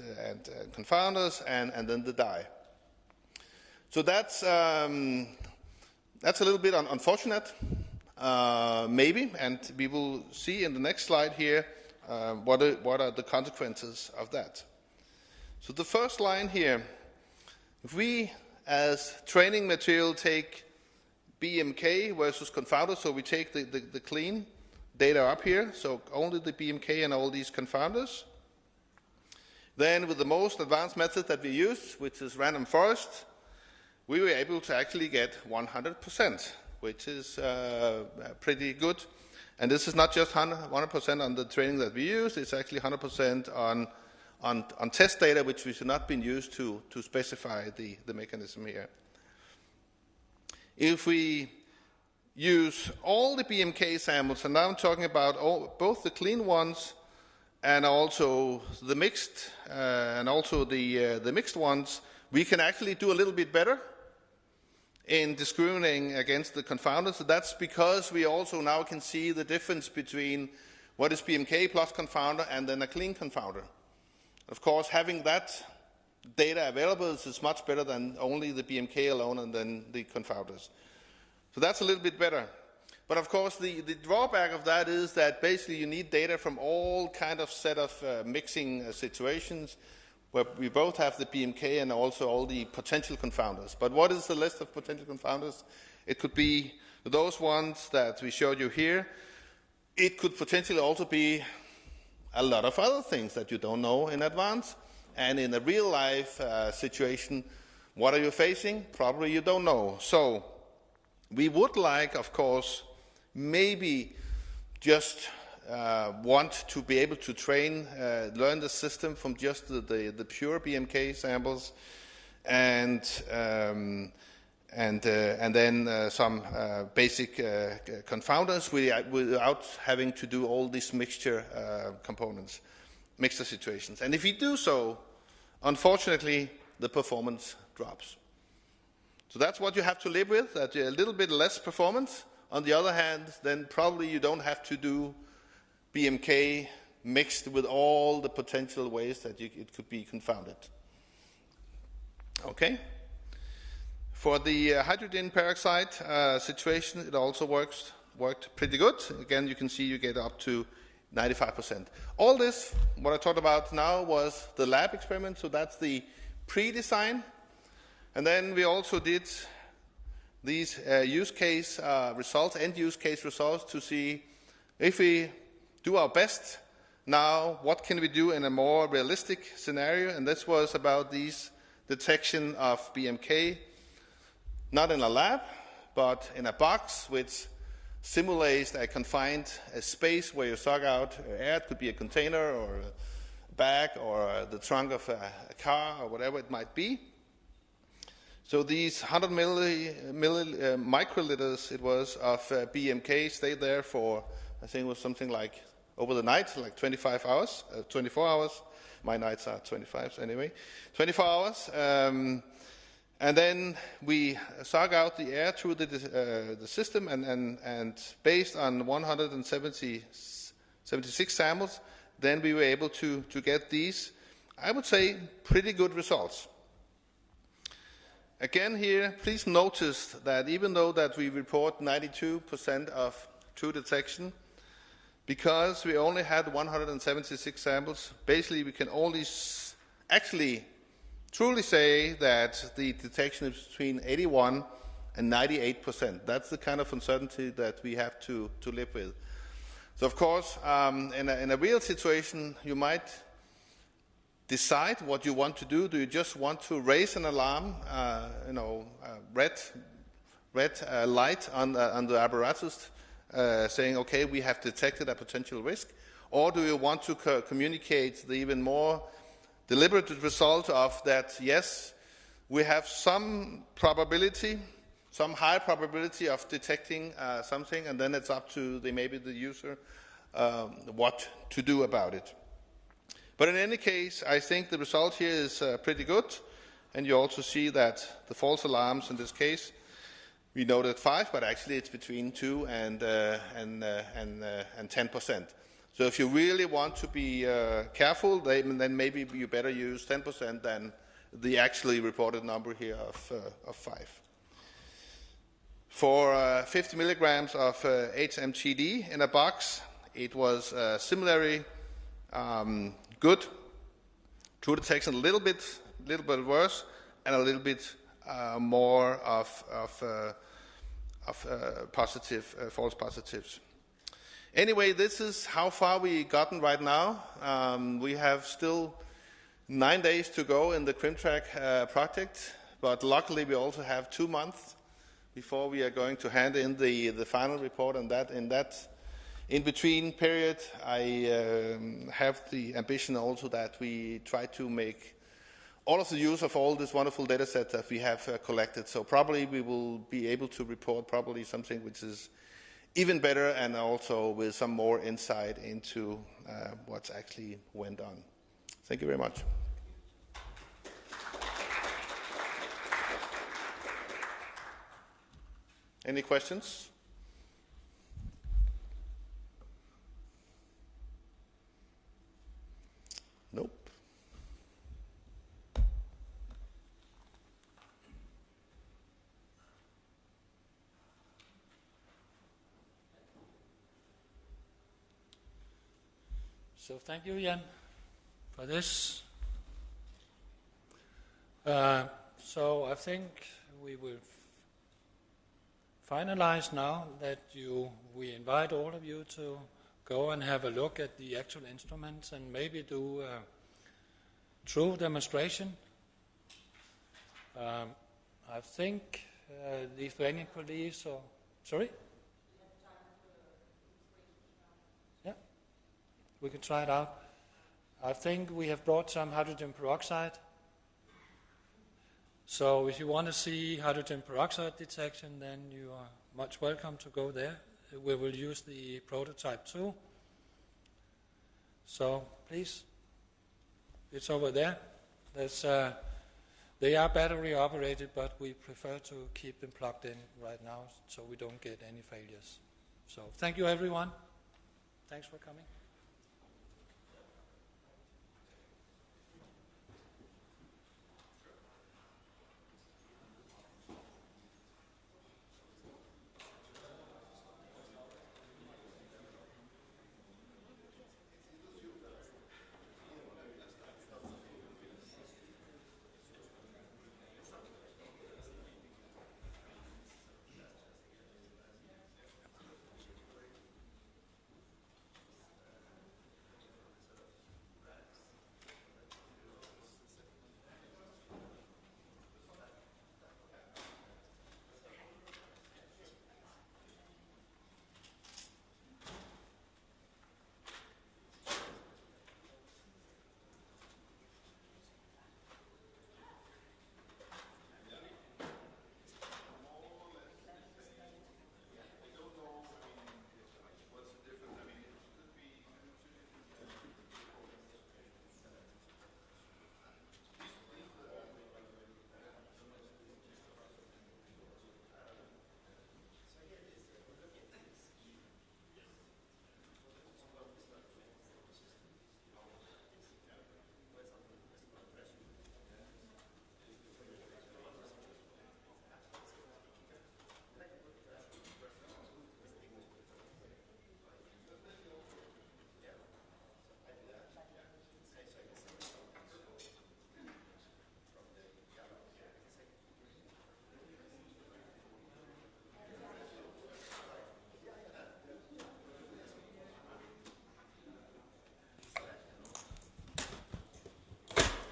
confounders, and then the dye. So that's a little bit unfortunate, maybe, and we will see in the next slide here what are the consequences of that. So the first line here, if we as training material take BMK versus confounder, so we take the clean data up here, so only the BMK and all these confounders. Then with the most advanced method that we use, which is random forest, we were able to actually get 100%, which is pretty good. And this is not just 100% on the training that we use, it's actually 100% on test data, which we should not been used to specify the mechanism here. If we use all the BMK samples, and now I'm talking about both the clean ones and also the mixed, the mixed ones, we can actually do a little bit better in discriminating against the confounders. So that's because we also now can see the difference between what is BMK plus confounder and then a clean confounder. Of course, having that data available is much better than only the BMK alone and then the confounders. So that's a little bit better. But of course, the drawback of that is that basically you need data from all kind of set of mixing situations where we both have the BMK and also all the potential confounders. But what is the list of potential confounders? It could be those ones that we showed you here. It could potentially also be a lot of other things that you don't know in advance. And in a real life situation, what are you facing? Probably you don't know. So we would like, of course, maybe just want to be able to learn the system from just the pure BMK samples, and then some basic confounders without having to do all these mixture components, mixture situations. And if you do so, unfortunately, the performance drops. So that's what you have to live with, that a little bit less performance. On the other hand, then probably you don't have to do BMK mixed with all the potential ways that it could be confounded. Okay? For the hydrogen peroxide situation, it also worked pretty good. Again, you can see you get up to 95%. All this, what I talked about now, was the lab experiment, so that's the pre-design. And then we also did these use case results, end-use case results, to see if we do our best now, what can we do in a more realistic scenario? And this was about these detection of BMK, not in a lab, but in a box which simulates a confined space where you suck out air. It could be a container or a bag or the trunk of a car or whatever it might be. So these 100 microliters it was of BMK stayed there for, I think it was something like over the night, like 25 hours, 24 hours. My nights are 25 anyway, 24 hours. And then we suck out the air through the system, and based on 176 samples, then we were able to get these, I would say, pretty good results. Again here, please notice that even though that we report 92% of true detection, because we only had 176 samples, basically we can only actually truly say that the detection is between 81 and 98%. That's the kind of uncertainty that we have to live with. So of course, in a real situation, you might decide what you want to do. Do you just want to raise an alarm, red light on the apparatus, saying, okay, we have detected a potential risk? Or do you want to communicate the even more deliberate result of that, yes, we have some probability, some high probability of detecting something, and then it's up to maybe the user what to do about it. But in any case, I think the result here is pretty good, and you also see that the false alarms in this case, we noted 5, but actually it's between 2 and 10%. So if you really want to be careful, then maybe you better use 10% than the actually reported number here of 5. For 50 milligrams of HMTD in a box, it was similarly good. True detection a little bit worse, and a little bit more of positive false positives. Anyway, this is how far we've gotten right now. We have still 9 days to go in the CRIM-TRACK project, but luckily we also have 2 months before we are going to hand in the final report on that. In that in-between period, I have the ambition also that we try to make all of the use of all this wonderful data set that we have collected. So probably we will be able to report probably something which is even better, and also with some more insight into what's actually went on. Thank you very much. Any questions? Nope. So thank you, Jan, for this. So I think we will finalize now that we invite all of you to go and have a look at the actual instruments and maybe do a true demonstration. I think the Lithuanian police, or sorry? Yeah, we can try it out. I think we have brought some hydrogen peroxide. So if you want to see hydrogen peroxide detection, then you are much welcome to go there. We will use the prototype too. So please, it's over there. They are battery operated, but we prefer to keep them plugged in right now so we don't get any failures. So thank you everyone. Thanks for coming.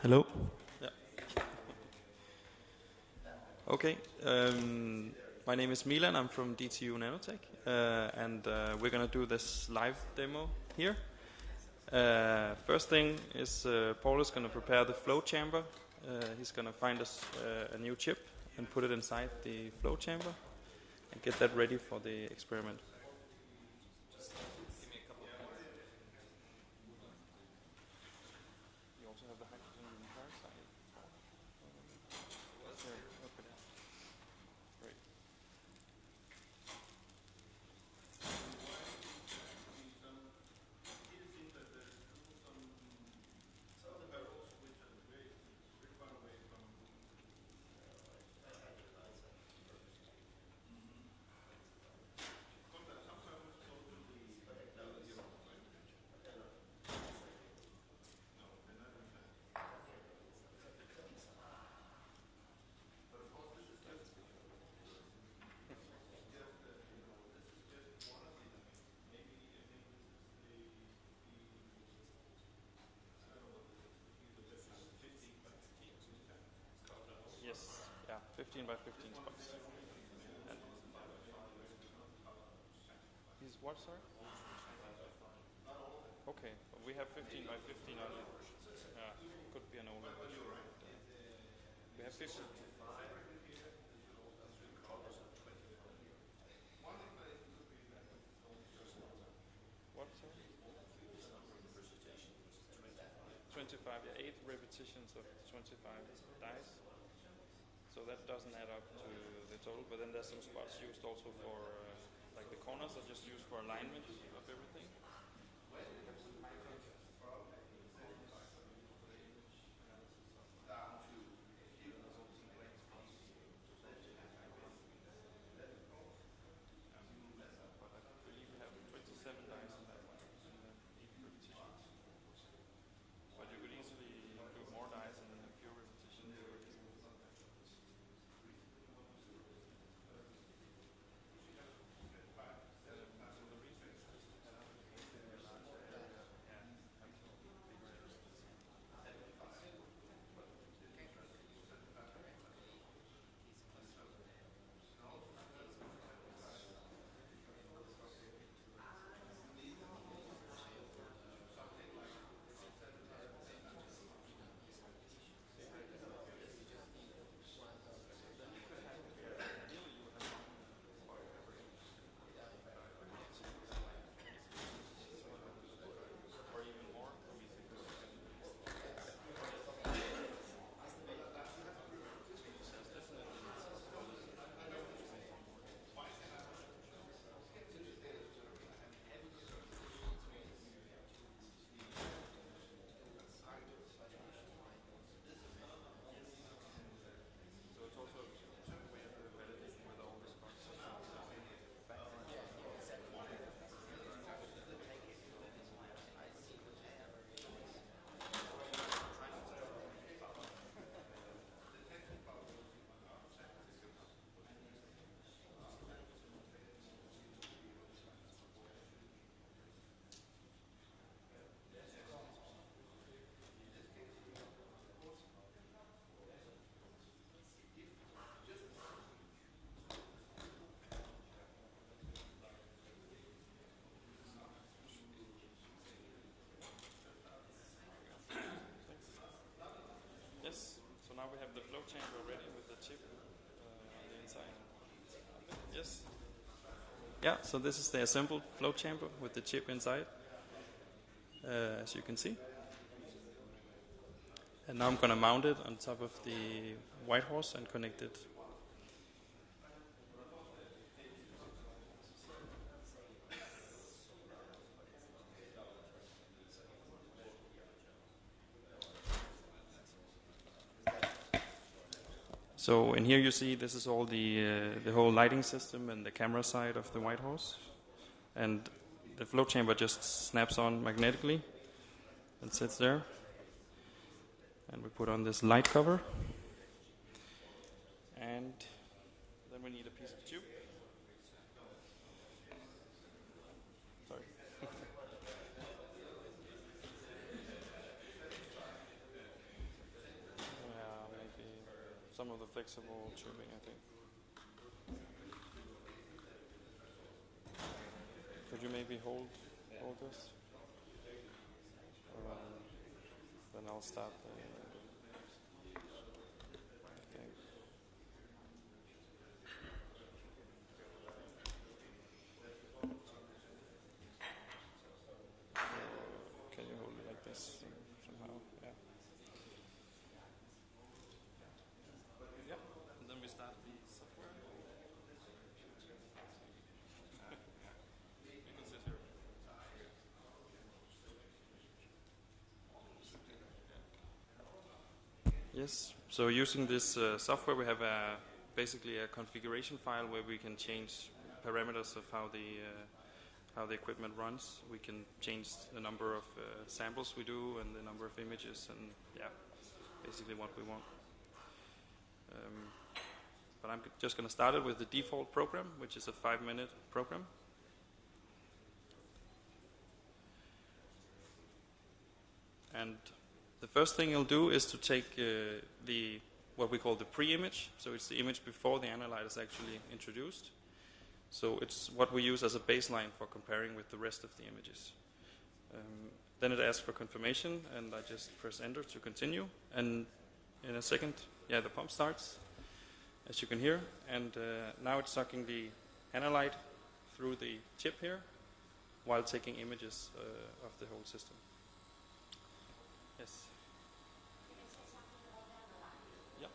Hello. Yeah. Okay. My name is Milan. I'm from DTU Nanotech, and we're gonna do this live demo here. First thing is Paul is gonna prepare the flow chamber. He's gonna find us a new chip and put it inside the flow chamber and get that ready for the experiment. You also have the hydrogen peroxide. Great. Yes, yeah, 15 by 15 spots. And these what, sorry? Okay, but we have 15 by 15 on it. Yeah, could be an older version. We have 15. What, sorry? 25, yeah, 8 repetitions of 25 dice. So that doesn't add up to the total, but then there's some spots used also for, like the corners are just used for alignment of everything. I believe we have 27 dice in that one, and then 8 repetitions. But you could easily do more dice and then have fewer repetitions. Yes, so now we have the flow chamber ready with the chip on the inside. Yes. Yeah, so this is the assembled flow chamber with the chip inside, as you can see. And now I'm going to mount it on top of the white horse and connect it. So in here you see this is all the whole lighting system and the camera side of the white horse. And the flow chamber just snaps on magnetically and sits there. And we put on this light cover. And then we need a piece of tube. Sorry. some of the flexible tubing, I think. Could you maybe hold this? Then I'll start the thing. Can you hold it like this somehow? Yeah. Yeah. And then we start the software. You can sit here. Yes. So using this software, we have basically a configuration file where we can change parameters of how the equipment runs. We can change the number of samples we do and the number of images, and yeah, basically what we want. But I'm just going to start it with the default program, which is a 5-minute program. And the first thing you'll do is to take what we call the pre-image. So it's the image before the analyte is actually introduced. So it's what we use as a baseline for comparing with the rest of the images. Then it asks for confirmation, and I just press enter to continue. And in a second, yeah, the pump starts, as you can hear. And now it's sucking the analyte through the tip here while taking images of the whole system. Yes. Yep.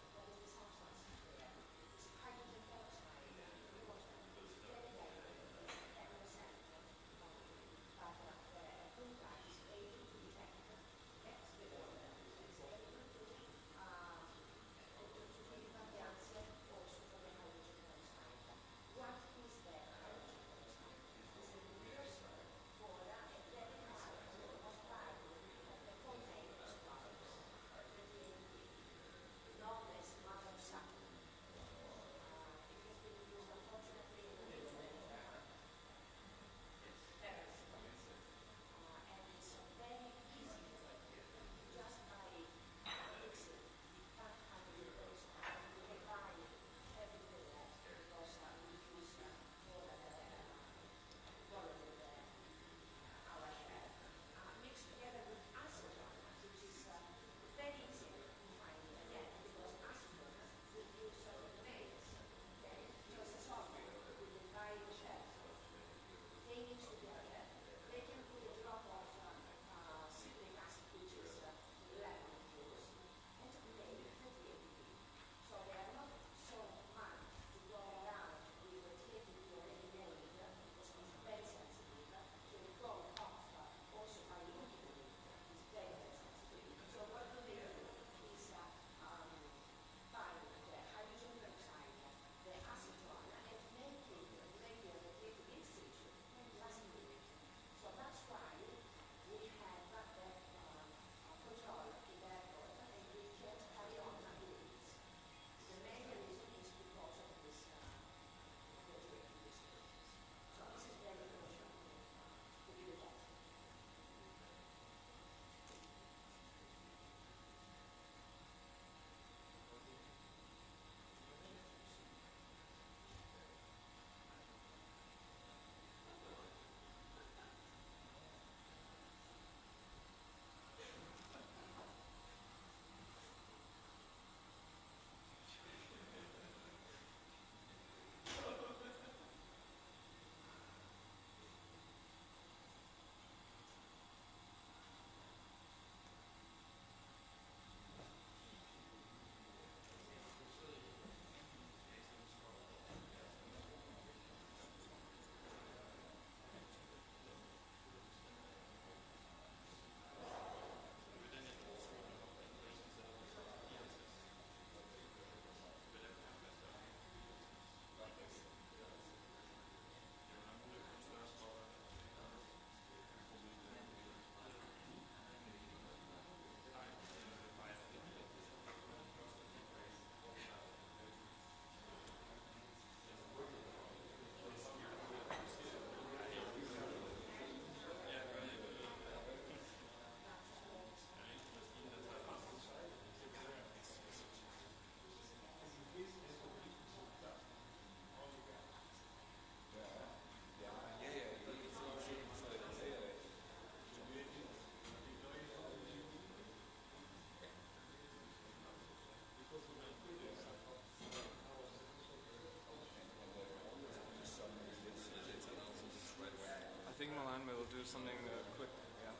in Milan, we'll do something quick. Yeah.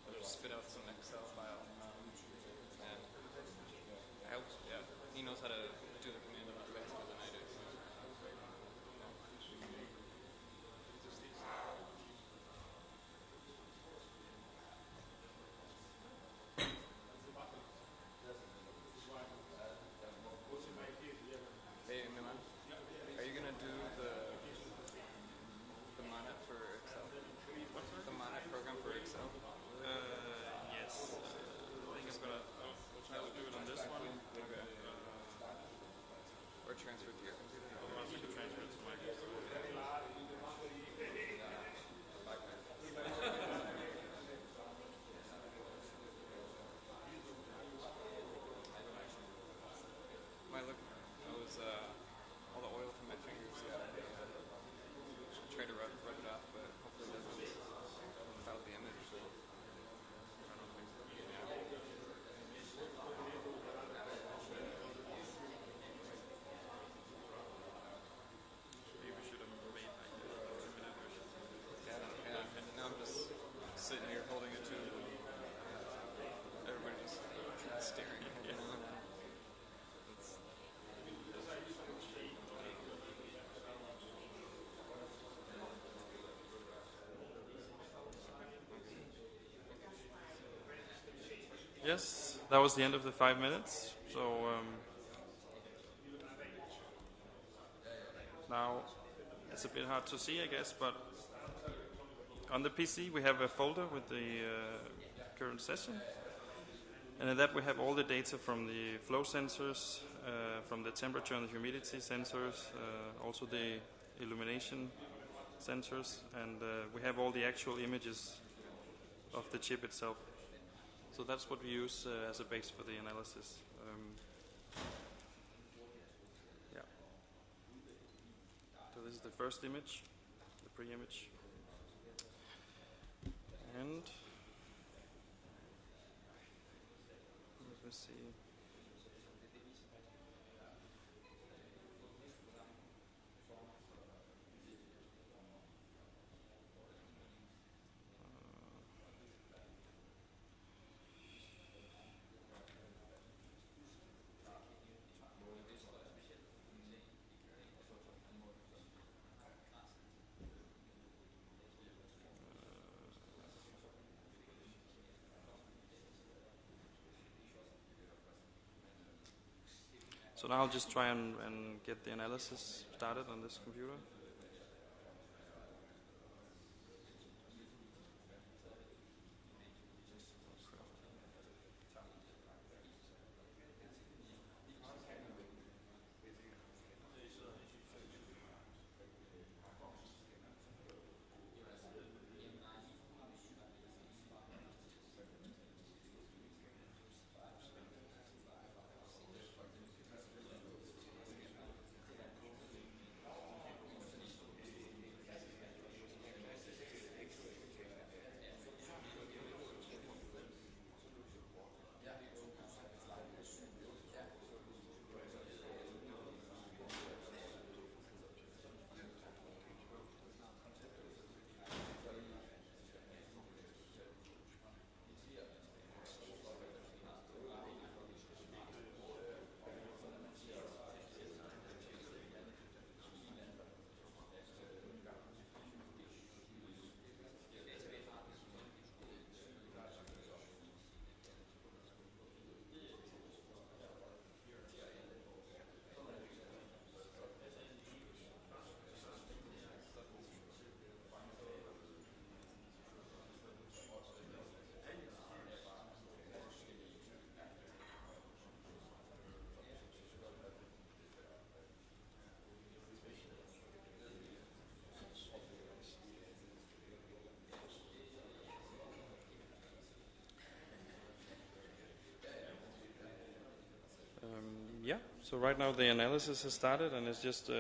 We'll just spit out some Excel file. And I hope, yeah, he knows how to do the command a lot better than I do. Hey, Milan, are you gonna do the Monet for Excel? The Monet program for Excel? Yes. I think I'm gonna try to do it on this one. Okay. Or transfer to your computer? Otherwise I can transfer it to my computer. My look, I was, all the oil from my fingers got try to rub it off, but hopefully it doesn't cloud the image. I don't think so. Maybe we should have made like a 2-minute version. Yeah. And now I'm just sitting here holding it to everybody just staring at it. It's, Yes, that was the end of the 5 minutes. So now it's a bit hard to see, I guess, but on the PC we have a folder with the current session. And in that we have all the data from the flow sensors, from the temperature and the humidity sensors, also the illumination sensors, and we have all the actual images of the chip itself. So that's what we use as a base for the analysis. Yeah. So this is the first image, the pre-image. And let me see. So now I'll just try and get the analysis started on this computer. Yeah, so right now the analysis has started and it's just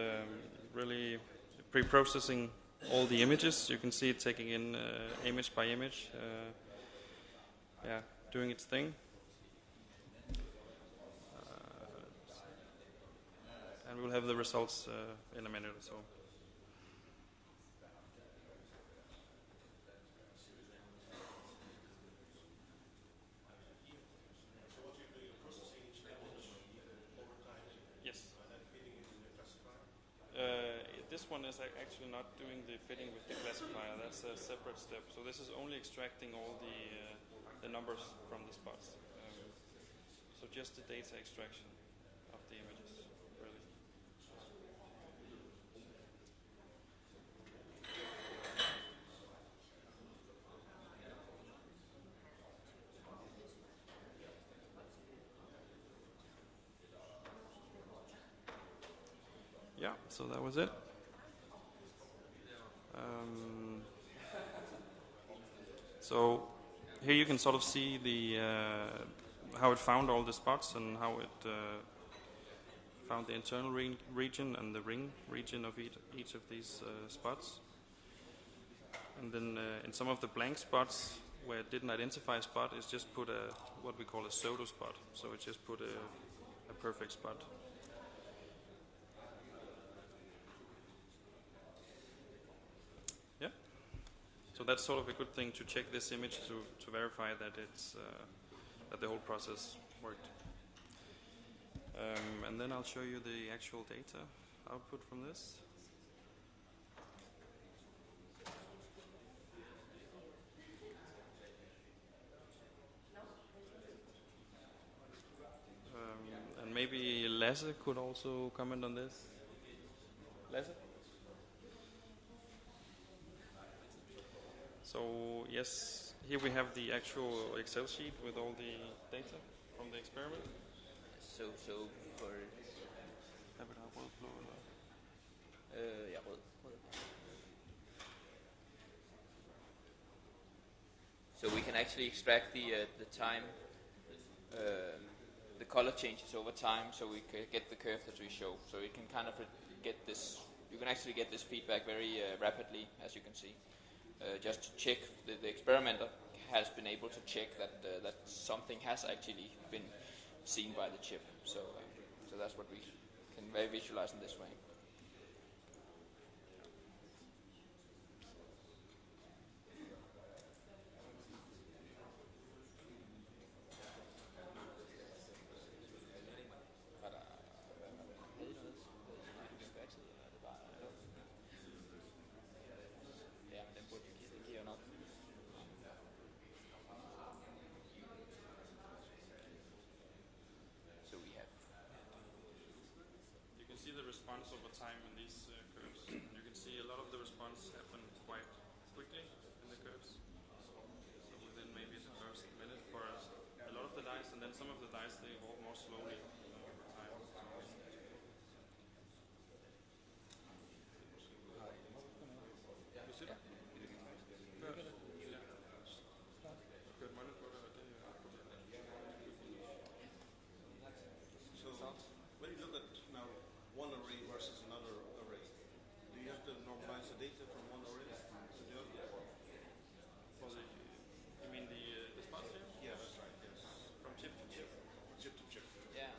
really pre-processing all the images. You can see it taking in image by image, doing its thing. And we'll have the results in a minute or so. is actually not doing the fitting with the classifier. That's a separate step. So this is only extracting all the numbers from the spots. So just the data extraction of the images, really. Yeah, so that was it. So here you can sort of see the how it found all the spots and how it found the internal region and the ring region of each of these spots. And then in some of the blank spots where it didn't identify a spot, it's just put what we call a pseudo spot. So it just put a perfect spot. Yeah. So that's sort of a good thing to check this image to verify that it's that the whole process worked. And then I'll show you the actual data output from this. And maybe Lasse could also comment on this. Lasse? So yes, here we have the actual Excel sheet with all the data from the experiment. So for So we can actually extract the time, the color changes over time, so we can get the curve that we show. So you can kind of get this. You can actually get this feedback very rapidly, as you can see. Just to check, the experimenter has been able to check that something has actually been seen by the chip. So that's what we can very visualize in this way. Response over time in these curves. You can see a lot of the response happen quite quickly in the curves. So within maybe the first minute for a lot of the dice, and then some of the dice they evolve more slowly over time. When you look at now one array versus another array, do you have to normalize the data from one array to the other? You mean the spots here? Yeah, that's right, yes. From chip to chip? Chip to chip. Yeah,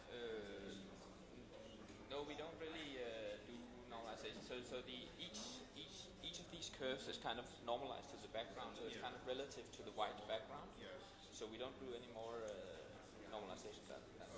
no, we don't really do normalization. So each of these curves is kind of normalized to the background, so it's kind of relative to the white background. Yes. So we don't do any more normalization than that.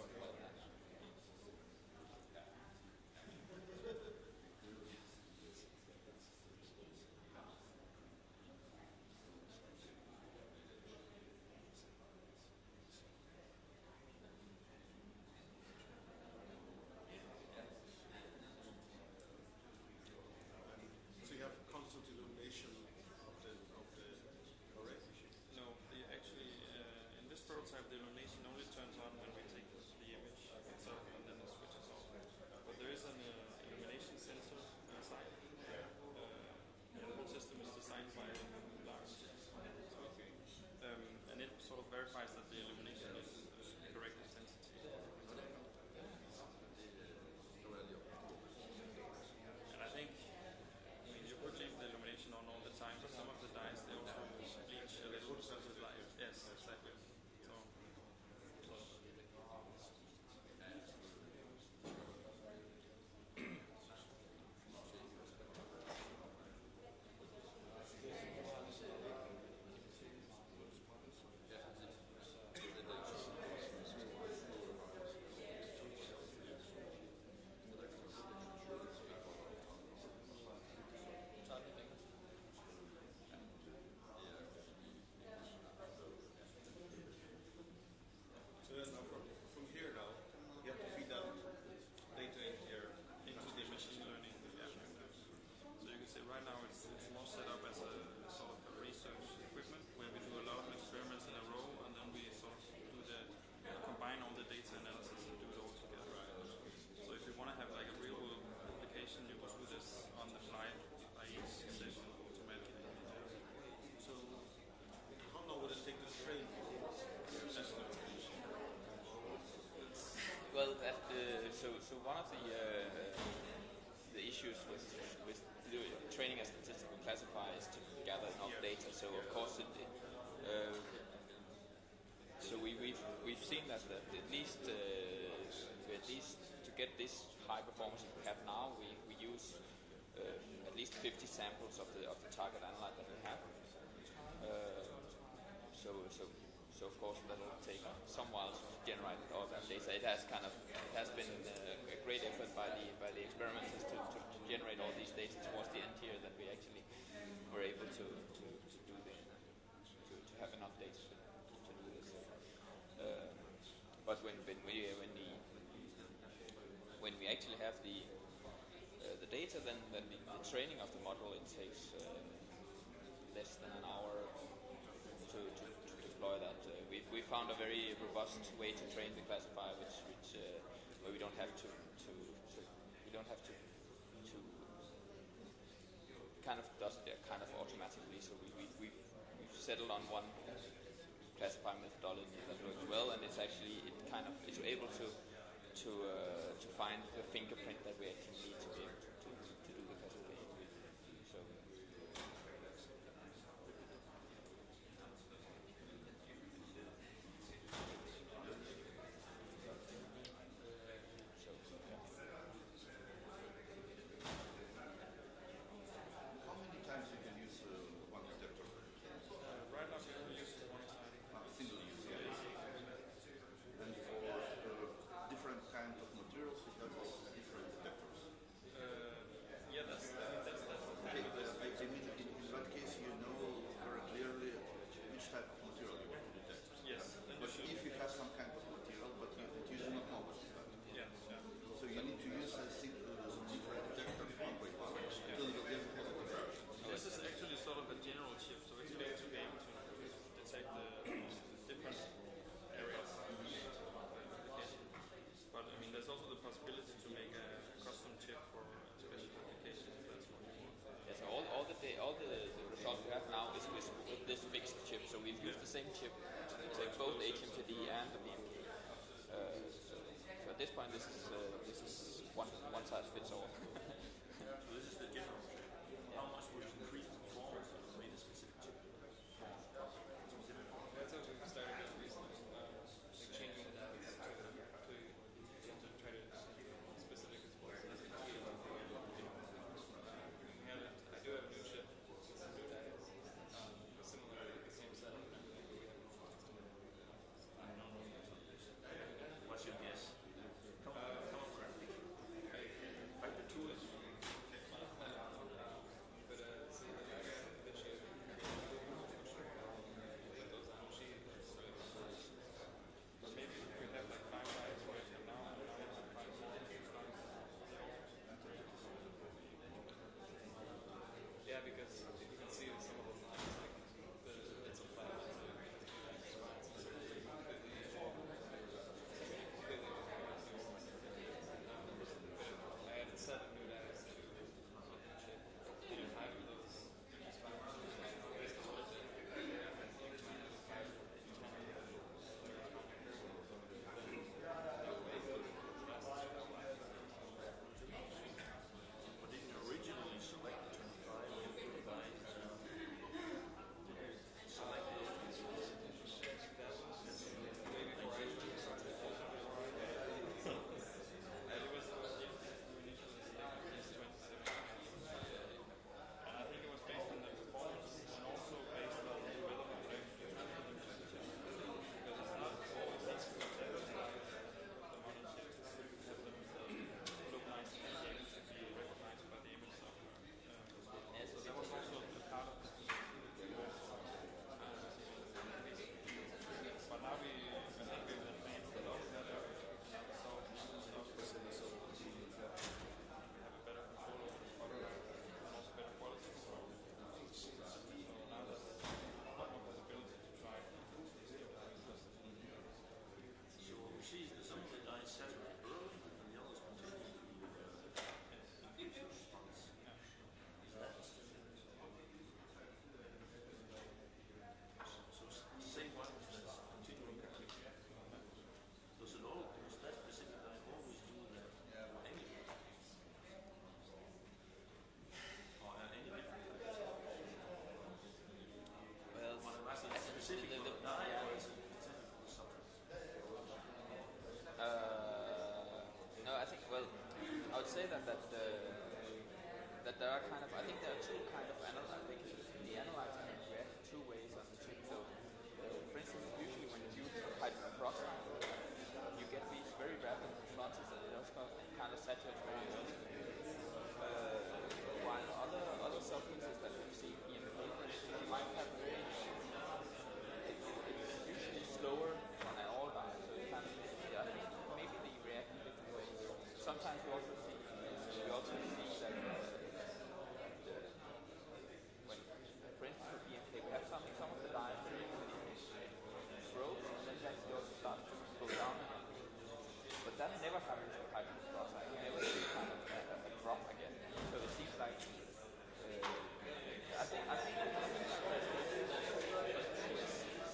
So you have constant illumination of the array? No, actually in this prototype the illumination only turns on when we take the image itself and then it switches off. But there is an illumination sensor inside. The whole system is designed by Lars. And it sort of verifies that the illumination is the correct intensity. And I think, you could leave the illumination on all the time, but some of the dyes they also bleach a little with light. Yes, exactly. So so one of the issues with training a statistical classifier is to gather enough data. So of course so we've seen that at least to get this high performance that we have now, we use at least 50 samples of the target analyte that we have. So of course that will take some while to generate all that data. It has been a great effort by the experimenters to generate all these data towards the end here, that we actually were able to have enough data to do this. But when we actually have the data, then the training of the model, it takes less than an hour to deploy that. We found a very robust way to train the classifier, where we don't have to kind of does it kind of automatically. So we've settled on one classifier methodology that works well, and it's able to find the fingerprint that we actually need to be able to do the classification. So. How many times you can use one detector? Right now we only use it one time. Single use, yeah. And for different kinds of materials, you have different detectors. Yeah, that's the Okay, I mean, in that case, you know very clearly which type of material you want to detect. yes. But if you have some kind of material, but you do not know what is that, Yeah. so you need to use a different detector one by one until you get a positive result. This is actually sort of a general chip, so it's made to be able to detect the different areas of application. But I mean, there's also the possibility to make a custom chip for special applications if that's what you want. Yeah, so all the results we have now is with this fixed chip. So we've used the same chip to detect both HMTD and the BMP. So at this point, this is one size fits all. So this is the general. How much would it increase the performance if you made a specific chip? That's what we've started doing recently, like changing the to try to keep it specific as possible. I do have a new chip that is similar, the same setup. What's your guess? Come on. Factor 2 is say that that there are kind of, I think there are two kind of analyzers. The analyzer can react two ways on the chip. So, for instance, usually when you use hydrogen peroxide, you get these very rapid responses and it also kind of saturates very well. While other substances that we see in the paper, you might have very, it's usually slower on an all line. So it's kind of, I think maybe they react in different ways. Sometimes we also see that when, for instance, with BMK, we have some of the dyes grows and then it actually also starts to go down again. But that never happens with hydrogen peroxide. You never see kind of a drop again. So it seems like I think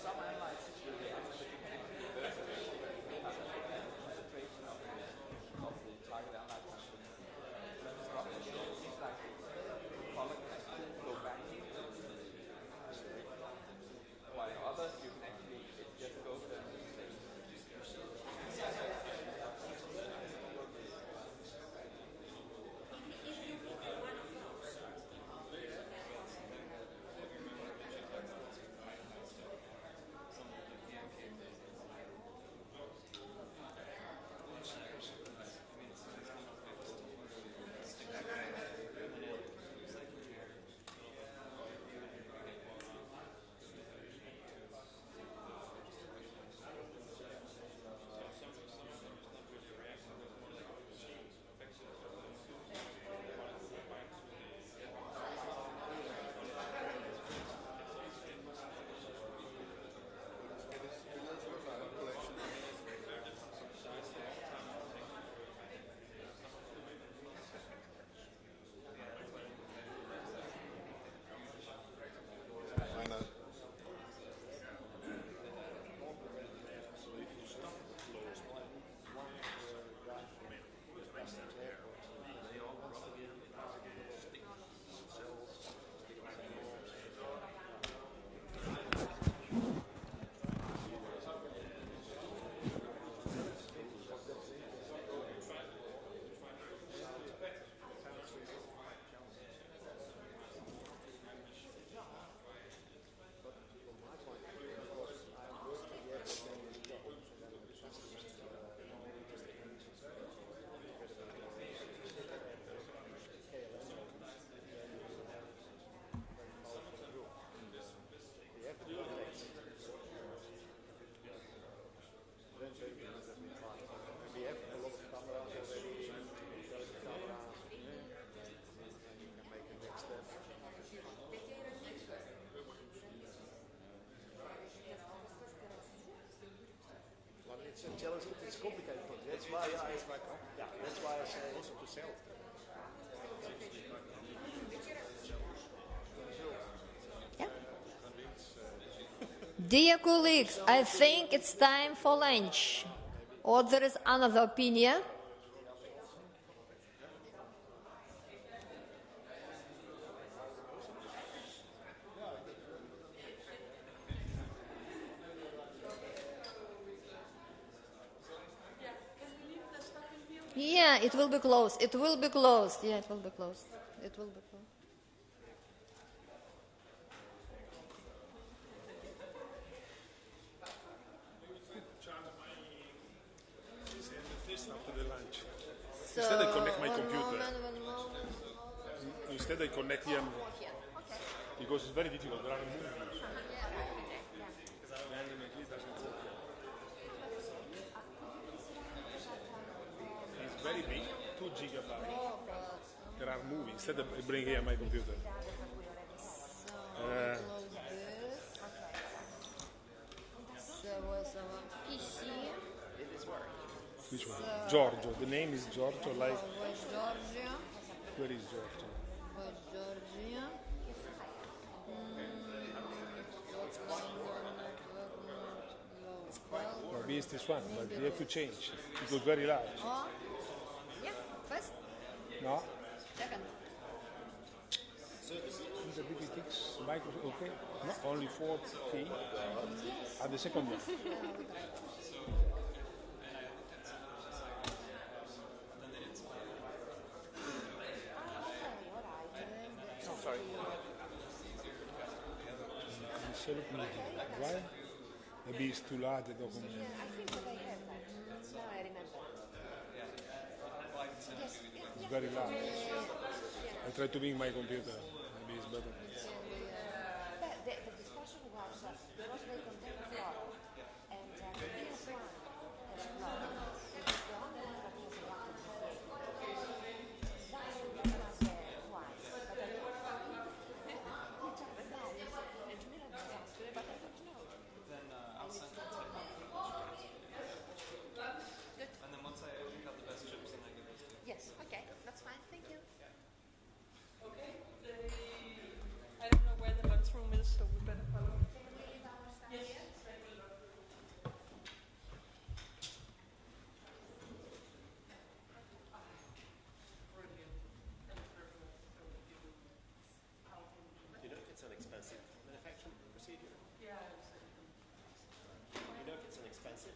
some analyzers will be able to reverse the concentration of the target analyzer. It seems like the color can actually go back to while others you can actually it just goes there and stays. It's complicated. That's why I say also to sell. Dear colleagues, I think it's time for lunch. Or there is another opinion? Yeah, it will be closed. It will be closed. Yeah, it will be closed. It will be closed. After the lunch. So, Instead I connect my one computer. moment. Instead I connect here because it's very difficult. There are movies. It's very big, 2 gigabytes. There are movies. Instead I bring here my computer. Close this. There was our PC. Which one? Giorgio. The name is Giorgio. Like. Where's Georgia? Where is Giorgio? Where's Georgia? What's going on? Maybe it's this one, but you have to change. It was very large. Oh, yeah, first, No? second. The BPTX micro, okay? No, only 4K. The second one. absolute meeting. Why? Maybe it's too large a document. Yeah, I think that I have that. Now I remember. Yes. It's very large. I try to bring my computer. Maybe it's better. The discussion was very content floral, and the Venus one has floral. It is the only one that has a lot of detail. That was why, but I don't know. We talked about it, and Milan was asked, but I don't know. Then I'll send it to you. Good. And then once I pick out the best chips, then I give those to you. Yes, okay, that's fine, thank you. Okay, I don't know where the lunchroom is, so we better follow. Yes. Do you know if it's an expensive manufacturing procedure? Yeah. Do you know if it's an expensive